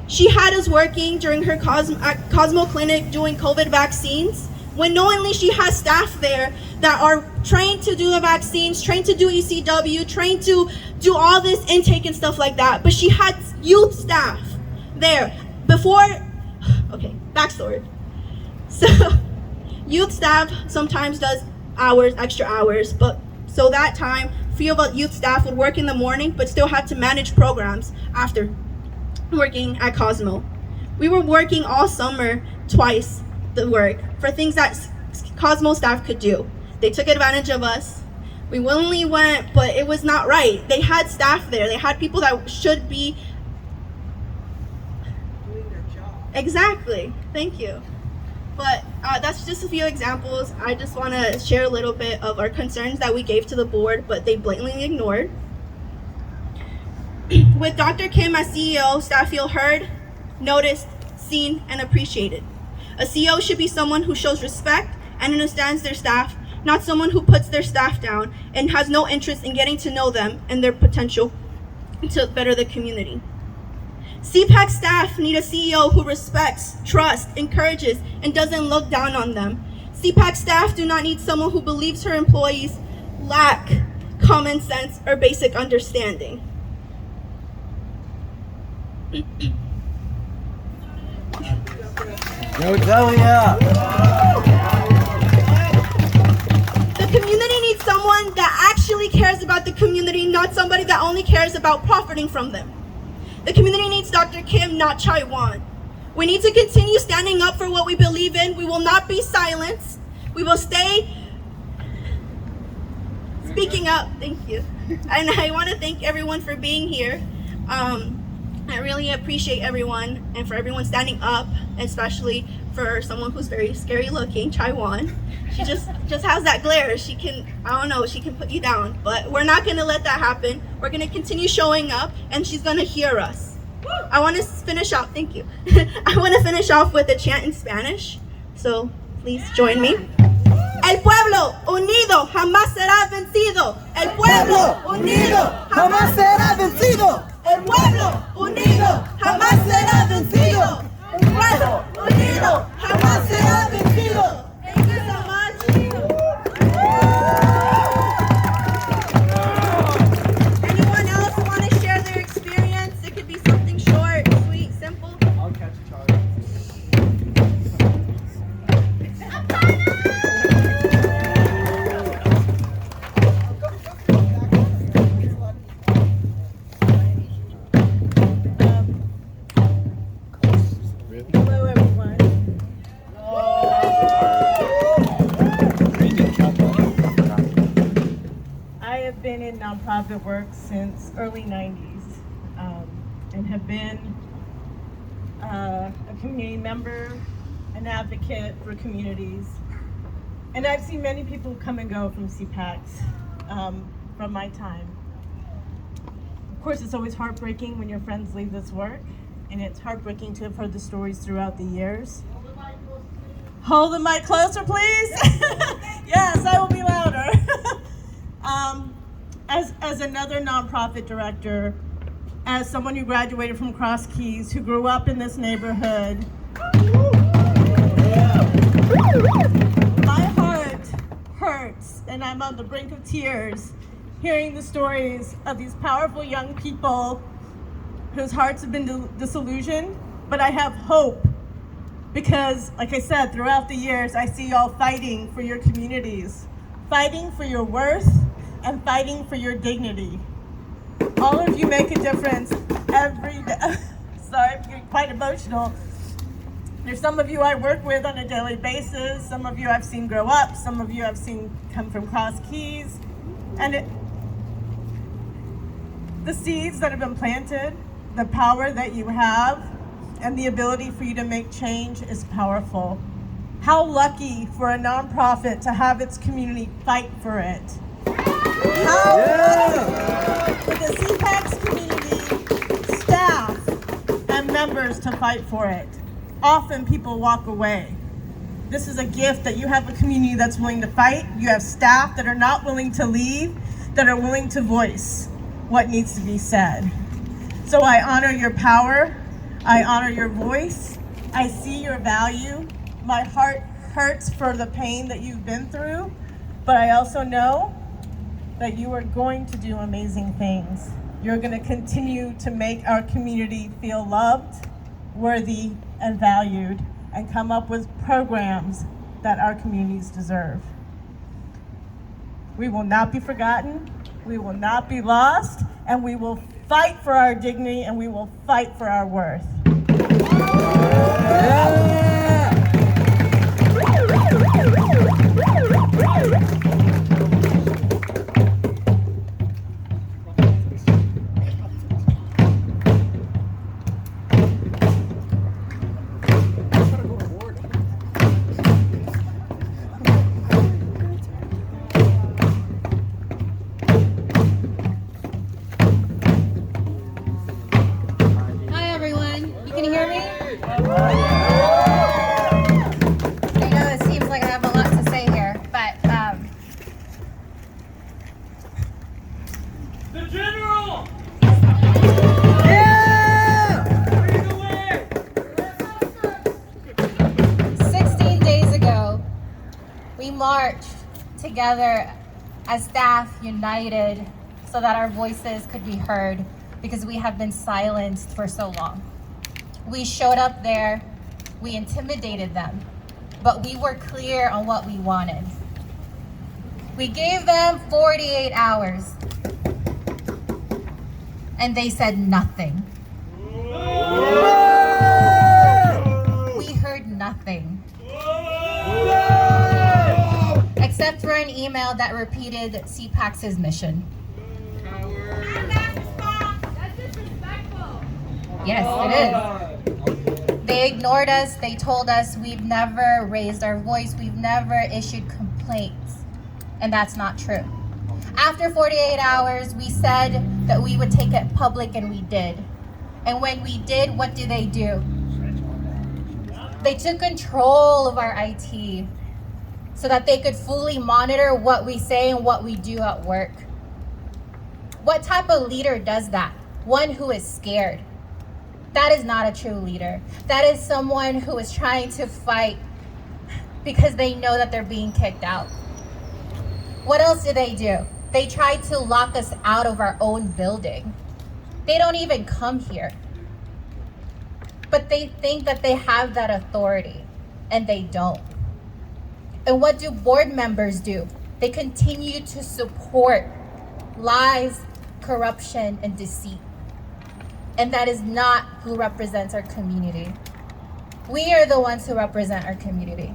She had us working during her Cosmo Clinic doing COVID vaccines, when knowingly she has staff there that are trained to do the vaccines, trained to do ECW, trained to do all this intake and stuff like that. But she had youth staff there before, okay, backstory. So youth staff sometimes does extra hours, but so that time, few of us youth staff would work in the morning, but still had to manage programs after working at Cosmo. We were working all summer twice the work for things that Cosmo staff could do. They took advantage of us. We willingly went, but it was not right. They had staff there. They had people that should be doing their job. Exactly. Thank you. But that's just a few examples. I just want to share a little bit of our concerns that we gave to the board, but they blatantly ignored. With Dr. Kim as CEO, staff feel heard, noticed, seen, and appreciated. A CEO should be someone who shows respect and understands their staff, not someone who puts their staff down and has no interest in getting to know them and their potential to better the community. CPAC staff need a CEO who respects, trusts, encourages, and doesn't look down on them. CPAC staff do not need someone who believes her employees lack common sense or basic understanding. Go Delia! The community needs someone that actually not somebody that only cares about profiting from them. The community needs Dr. Kim, not Chai Wan. We need to continue standing up for what we believe in. We will not be silenced. We will stay speaking up. Thank you. And I want to thank everyone for being here. I really appreciate everyone and for everyone standing up, especially for someone who's very scary looking, Chai Wan. She just has that glare. She can, I don't know, she can put you down. But we're not going to let that happen. We're going to continue showing up, and she's going to hear us. I want to finish off, thank you. I want to finish off with a chant in Spanish. So please join me. El pueblo unido jamás será vencido. El pueblo unido jamás será vencido. El pueblo unido jamás será vencido. El pueblo unido jamás será vencido. Thank you so much. Anyone else want to share their experience? It could be something short, sweet, simple. I'll catch a charge. Hello, everyone. I have been in nonprofit work since early 90s and have been a community member, an advocate for communities. And I've seen many people come and go from CPACs from my time. Of course, it's always heartbreaking when your friends leave this work, and it's heartbreaking to have heard the stories throughout the years. Hold the mic closer, please. Yes, I will be louder. As another nonprofit director, as someone who graduated from Cross Keys, who grew up in this neighborhood, my heart hurts, and I'm on the brink of tears, hearing the stories of these powerful young people whose hearts have been disillusioned, but I have hope because, like I said, throughout the years, I see y'all fighting for your communities, fighting for your worth, and fighting for your dignity. All of you make a difference every day. Sorry, I'm getting quite emotional. There's some of you I work with on a daily basis, some of you I've seen grow up, some of you I've seen come from Cross Keys, and the seeds that have been planted, the power that you have, and the ability for you to make change is powerful. How lucky for a nonprofit to have its community fight for it. How lucky for the CPAC's community, staff, and members to fight for it. Often people walk away. This is a gift that you have a community that's willing to fight. You have staff that are not willing to leave, that are willing to voice what needs to be said. So I honor your power, I honor your voice, I see your value. My heart hurts for the pain that you've been through, but I also know that you are going to do amazing things. You're going to continue to make our community feel loved, worthy, and valued, and come up with programs that our communities deserve. We will not be forgotten, we will not be lost, and we will fight for our dignity, and we will fight for our worth. Together as staff united so that our voices could be heard because we have been silenced for so long. We showed up there, we intimidated them, but we were clear on what we wanted. We gave them 48 hours. and they said nothing. We heard nothing. Except for an email that repeated CPAC's mission. Yes, it is. They ignored us. They told us we've never raised our voice. We've never issued complaints. And that's not true. After 48 hours, we said that we would take it public, and we did. And when we did, what do? They took control of our IT so that they could fully monitor what we say and what we do at work. What type of leader does that? One who is scared. That is not a true leader. That is someone who is trying to fight because they know that they're being kicked out. What else do? They tried to lock us out of our own building. They don't even come here. But they think that they have that authority, and they don't. And what do board members do? They continue to support lies, corruption, and deceit. And that is not who represents our community. We are the ones who represent our community.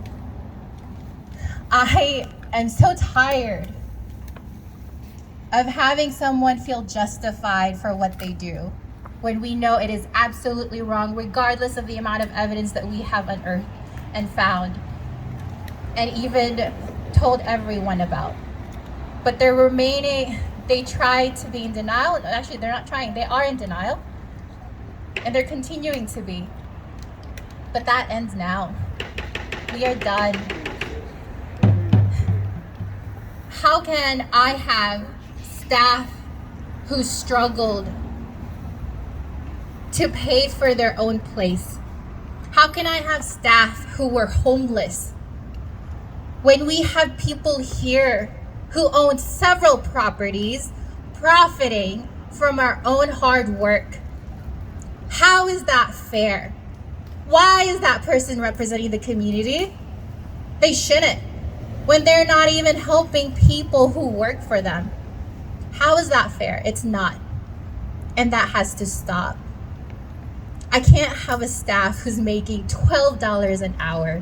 I am so tired of having someone feel justified for what they do when we know it is absolutely wrong, regardless of the amount of evidence that we have unearthed and found and even told everyone about. But they try to be in denial. Actually, they're not trying, they are in denial. And they're continuing to be. But that ends now. We are done. How can I have staff who struggled to pay for their own place? How can I have staff who were homeless when we have people here who own several properties profiting from our own hard work? How is that fair? Why is that person representing the community? They shouldn't, when they're not even helping people who work for them. How is that fair? It's not. And that has to stop. I can't have a staff who's making $12 an hour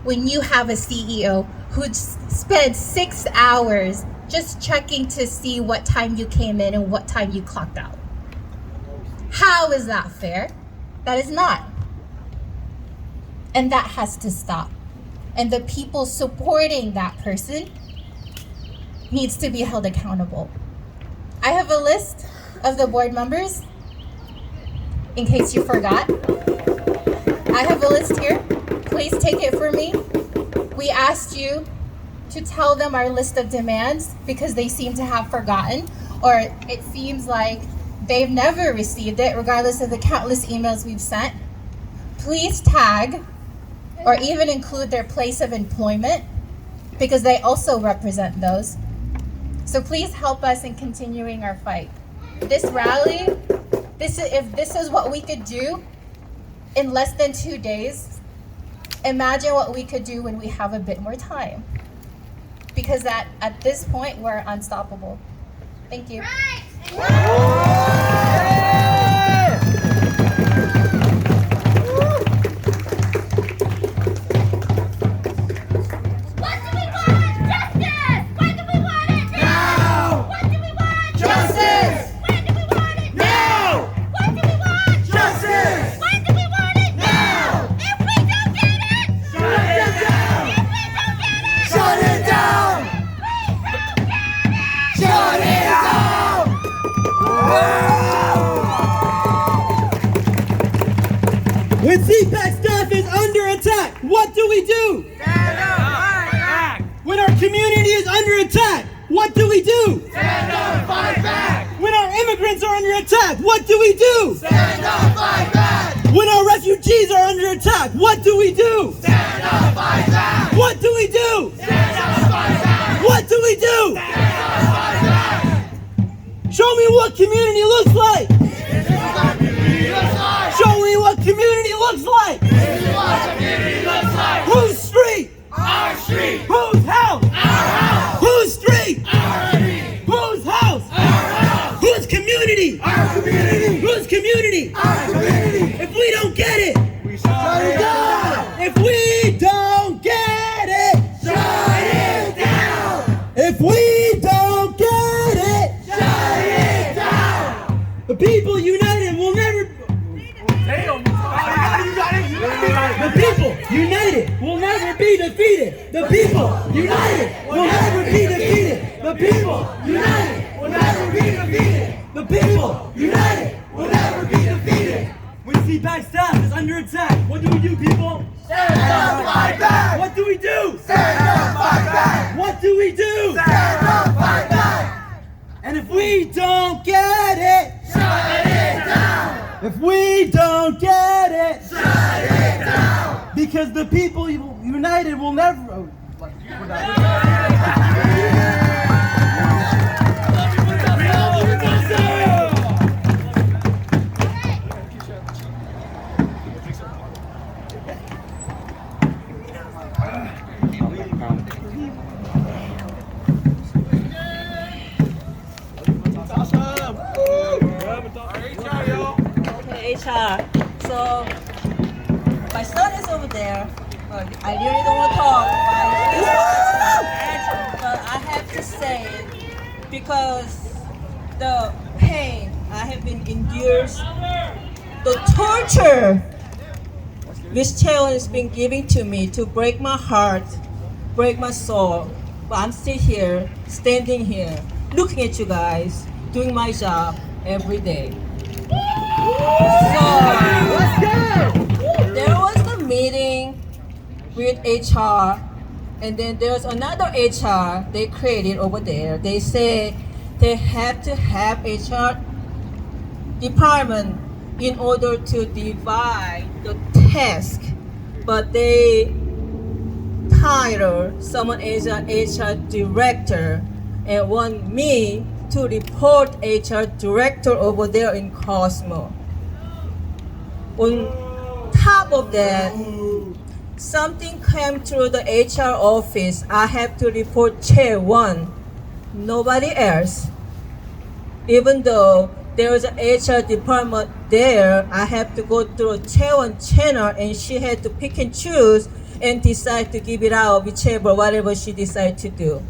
when you have a CEO who spent 6 hours just checking to see what time you came in and what time you clocked out. How is that fair? That is not. And that has to stop. And the people supporting that person needs to be held accountable. I have a list of the board members, in case you forgot. I have a list here. Please take it for me. We asked you to tell them our list of demands because they seem to have forgotten, or it seems like they've never received it, regardless of the countless emails we've sent. Please tag or even include their place of employment because they also represent those. So please help us in continuing our fight. This rally, if this is what we could do in less than 2 days, imagine what we could do when we have a bit more time. Because at this point, we're unstoppable. Thank you. When CPAC staff is under attack, what do we do? Stand up, fight back. When our community is under attack, what do we do? Stand up, fight back. When our immigrants are under attack, what do we do? Stand up, fight back. When our refugees are under attack, what do we do? Stand up, fight back. What do we do? Stand up, fight back. What do we do? Stand up, fight back. Show me what community looks like. This is what community looks like. Show me what community looks like. This is what community looks like. Whose street? Our street. Whose house? Our house. Whose street? Our street. Whose house? Our house. Whose community? Our community. never be defeated. The people united will never be defeated. The people united will never be defeated. The people united will never be defeated. When CPAC staff is under attack, what do we do, people? Stand up, fight back! What do we do? Stand up, fight back! What do we do? Stand up, fight back! And if we don't get it, shut it down! If we don't get it, shut it down! Because the people united will never... HR. So my son is over there. I really don't want to talk about this, but I have to say, because the pain I have been endured, the torture which Cheon has been giving to me to break my heart, break my soul, but I'm still here, standing here, looking at you guys, doing my job every day. So, there was the meeting with HR, and then there's another HR they created over there. They say they have to have HR department in order to divide the task, but they hire someone as an HR director and want me to report HR director over there in Cosmo. On top of that, something came through the HR office. I have to report chair one, nobody else. Even though there is an HR department there, I have to go through chair one channel, and she had to pick and choose and decide to give it out, whichever, whatever she decided to do.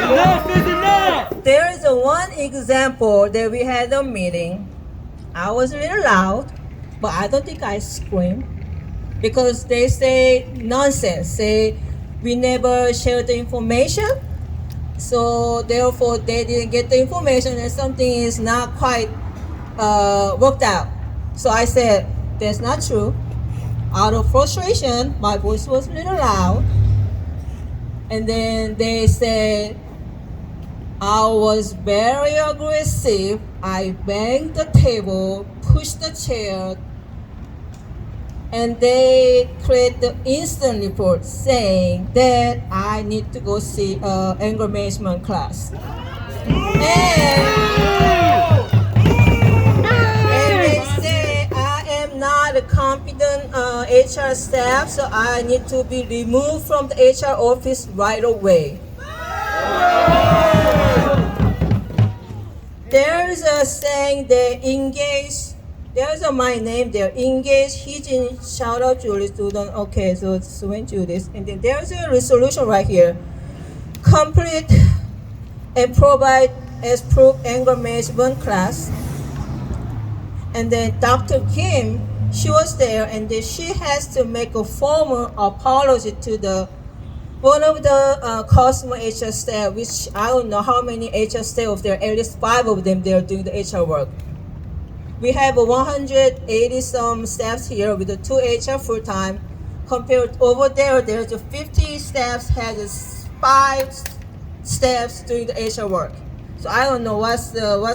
Enough is enough! There is one example that we had a meeting. I was a little loud, but I don't think I screamed, because they say nonsense, say we never shared the information, so therefore they didn't get the information and something is not quite worked out. So I said, that's not true. Out of frustration, my voice was a little loud. And then they said, I was very aggressive. I banged the table, pushed the chair, and they create the instant report saying that I need to go see anger management class. And they say I am not a competent HR staff, so I need to be removed from the HR office right away. There's a saying they engage. There's my name there. Engage, Hijin, shout out Julie student. Okay, so it's when Julius. And then there's a resolution right here. Complete and provide as proof anger management class. And then Dr. Kim, she was there, and then she has to make a formal apology to the one of the Cosmo HR staff, which I don't know how many HR staff there, at least 5 of them there doing the HR work. We have 180 some staffs here with the 2 HR full-time. Compared over there, there's 50 staffs, has 5 staffs doing the HR work. So I don't know what's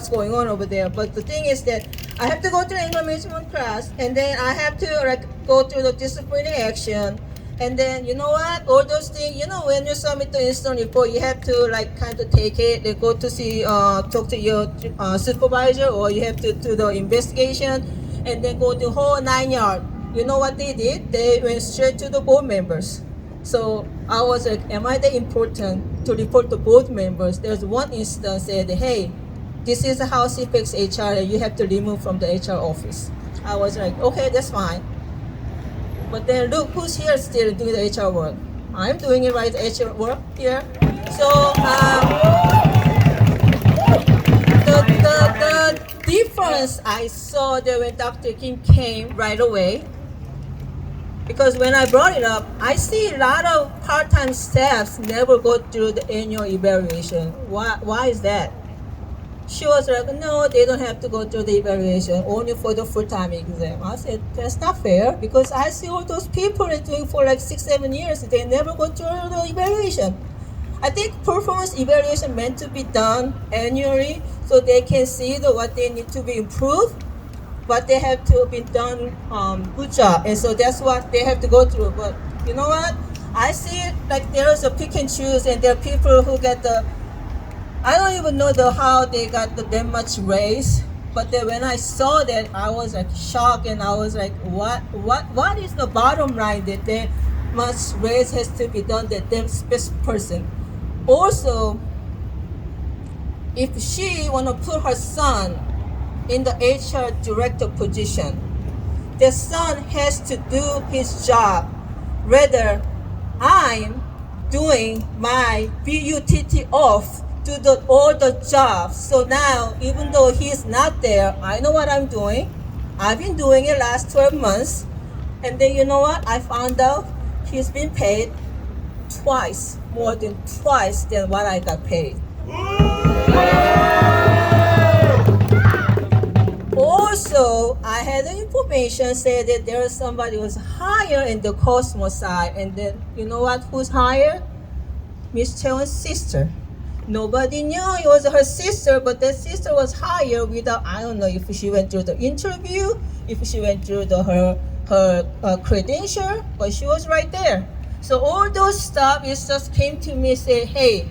going on over there. But the thing is that I have to go to the anger management class, and then I have to go through the disciplinary action. And then, you know what, all those things, you know, when you submit the instant report, you have to kind of take it, then go to see, talk to your supervisor, or you have to do the investigation, and then go the whole 9 yards. You know what they did? They went straight to the board members. So I was like, am I that important to report to board members? There's one instance said, hey, this is how CPAC's HR, and you have to remove from the HR office. I was like, okay, that's fine. But then look who's here still doing the HR work. I'm doing it right, HR work here. So the difference I saw that when Dr. Kim came right away, Because when I brought it up, I see a lot of part-time staffs never go through the annual evaluation. Why is that? She was like, no, they don't have to go through the evaluation, only for the full-time exam. I said, that's not fair, because I see all those people are doing for like 6-7 years, they never go through the evaluation. I think performance evaluation meant to be done annually, so they can see what they need to be improved, but they have to be done good job, and so that's what they have to go through. But you know what? I see it like there's a pick and choose, and there are people who get I don't even know how they got that much raise, but then when I saw that, I was like shocked, and I was like, what is the bottom line that that much raise has to be done that special person? Also, if she want to put her son in the HR director position, the son has to do his job. Rather, I'm doing my BUTT off to all the jobs. So now, even though he's not there, I know what I'm doing. I've been doing it last 12 months. And then you know what? I found out he's been paid more than twice than what I got paid. Also, I had the information say that there is somebody who's higher in the Cosmos side. And then, you know what? Who's higher? Miss Cheon's sister. Nobody knew it was her sister, but that sister was hired without, I don't know if she went through the interview, if she went through her credential, but she was right there. So all those stuff is just came to me and say, hey,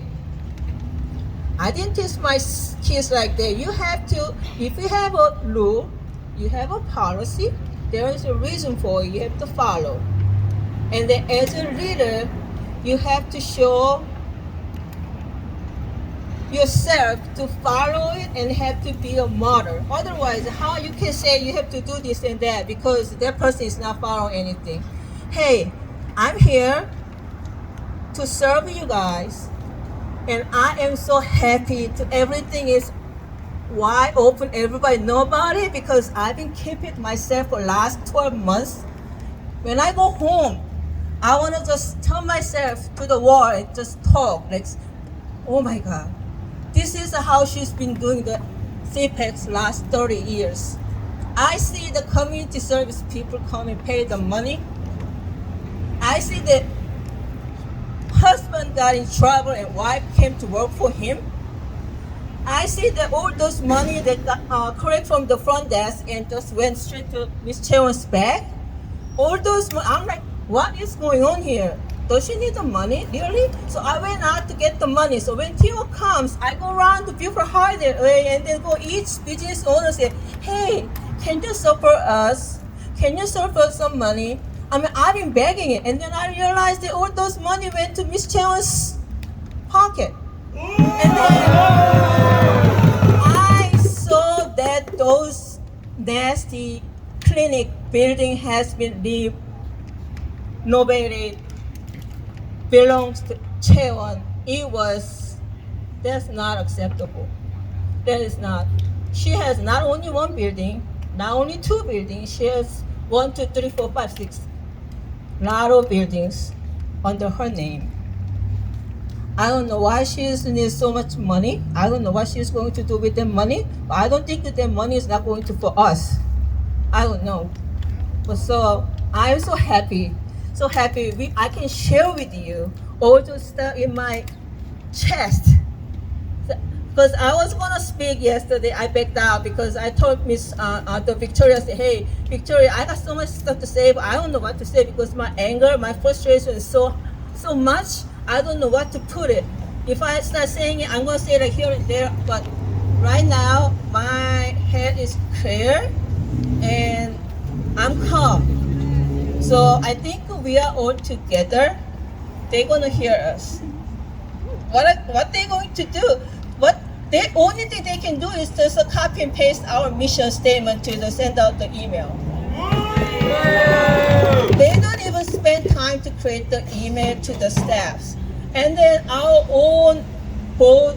I didn't teach my kids like that. You have to, if you have a rule, you have a policy, there is a reason for it, you have to follow. And then as a leader, you have to show yourself to follow it and have to be a model. Otherwise, how you can say you have to do this and that because that person is not following anything. Hey, I'm here to serve you guys, and I am so happy everything is wide open, everybody know about it, because I've been keeping it myself for the last 12 months. When I go home, I want to just turn myself to the wall and just talk like, oh my God. This is how she's been doing the CPAC's last 30 years. I see the community service people come and pay the money. I see the husband got in trouble and wife came to work for him. I see that all those money that got correct from the front desk and just went straight to Miss Cheon's bag. All those, I'm like, what is going on here? Does she need the money, really? So I went out to get the money. So when Theo comes, I go around to Beaufort Highway and then go each business owner say, hey, can you support us? Can you support some money? I mean, I've been begging it. And then I realized that all those money went to Miss Cheon's pocket. And then I saw that those nasty clinic building has been renovated, belongs to Cheon. That's not acceptable. That is not. She has not only one building, not only two buildings, she has 1, 2, 3, 4, 5, 6, lot of buildings under her name. I don't know why she needs so much money. I don't know what she's going to do with the money. But I don't think that the money is not going to for us. I don't know. But so I'm so happy. So happy I can share with you all those stuff in my chest. Because I was gonna speak yesterday, I backed out because I told Miss Victoria, say, hey, Victoria, I got so much stuff to say, but I don't know what to say because my anger, my frustration is so much, I don't know what to put it. If I start saying it, I'm gonna say it here and there, but right now, my head is clear and I'm calm. So I think we are all together. They're gonna hear us. What they're going to do? The only thing they can do is just copy and paste our mission statement to send out the email. They don't even spend time to create the email to the staffs. And then our own board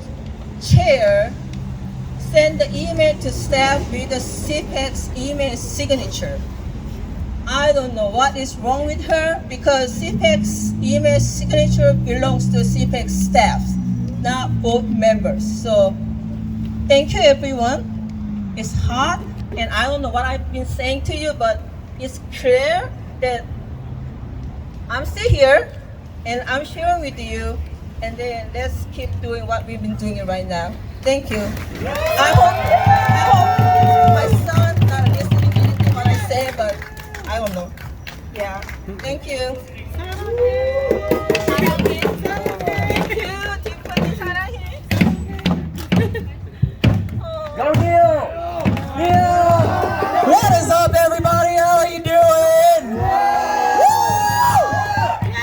chair send the email to staff with the CPAC's email signature. I don't know what is wrong with her because CPAC's email signature belongs to CPAC staff, not board members. So thank you everyone. It's hard and I don't know what I've been saying to you, but it's clear that I'm still here and I'm sharing with you, and then let's keep doing what we've been doing right now. Thank you. I hope my son not listening to anything what I say, but I don't know. Yeah. Thank you. Go Neil! Neil! What is up, everybody? How are you doing?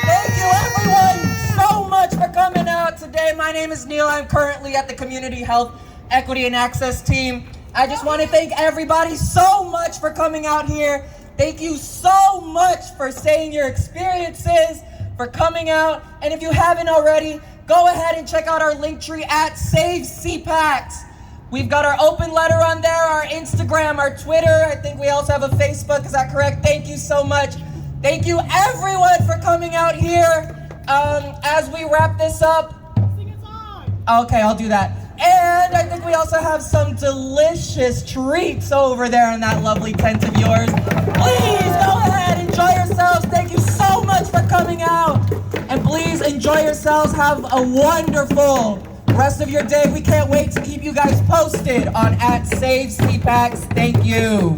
Thank you, everyone, so much for coming out today. My name is Neil. I'm currently at the Community Health Equity and Access team. I just want to thank everybody so much for coming out here. Thank you so much for saying your experiences, for coming out. And if you haven't already, go ahead and check out our Linktree at Save CPACs. We've got our open letter on there, our Instagram, our Twitter. I think we also have a Facebook. Is that correct? Thank you so much. Thank you everyone for coming out here. As we wrap this up. Sing a song. Okay, I'll do that. And I think we also have some delicious treats over there in that lovely tent of yours. Please go ahead, enjoy yourselves. Thank you so much for coming out. And please enjoy yourselves. Have a wonderful rest of your day. We can't wait to keep you guys posted on @SaveCPACs. Thank you.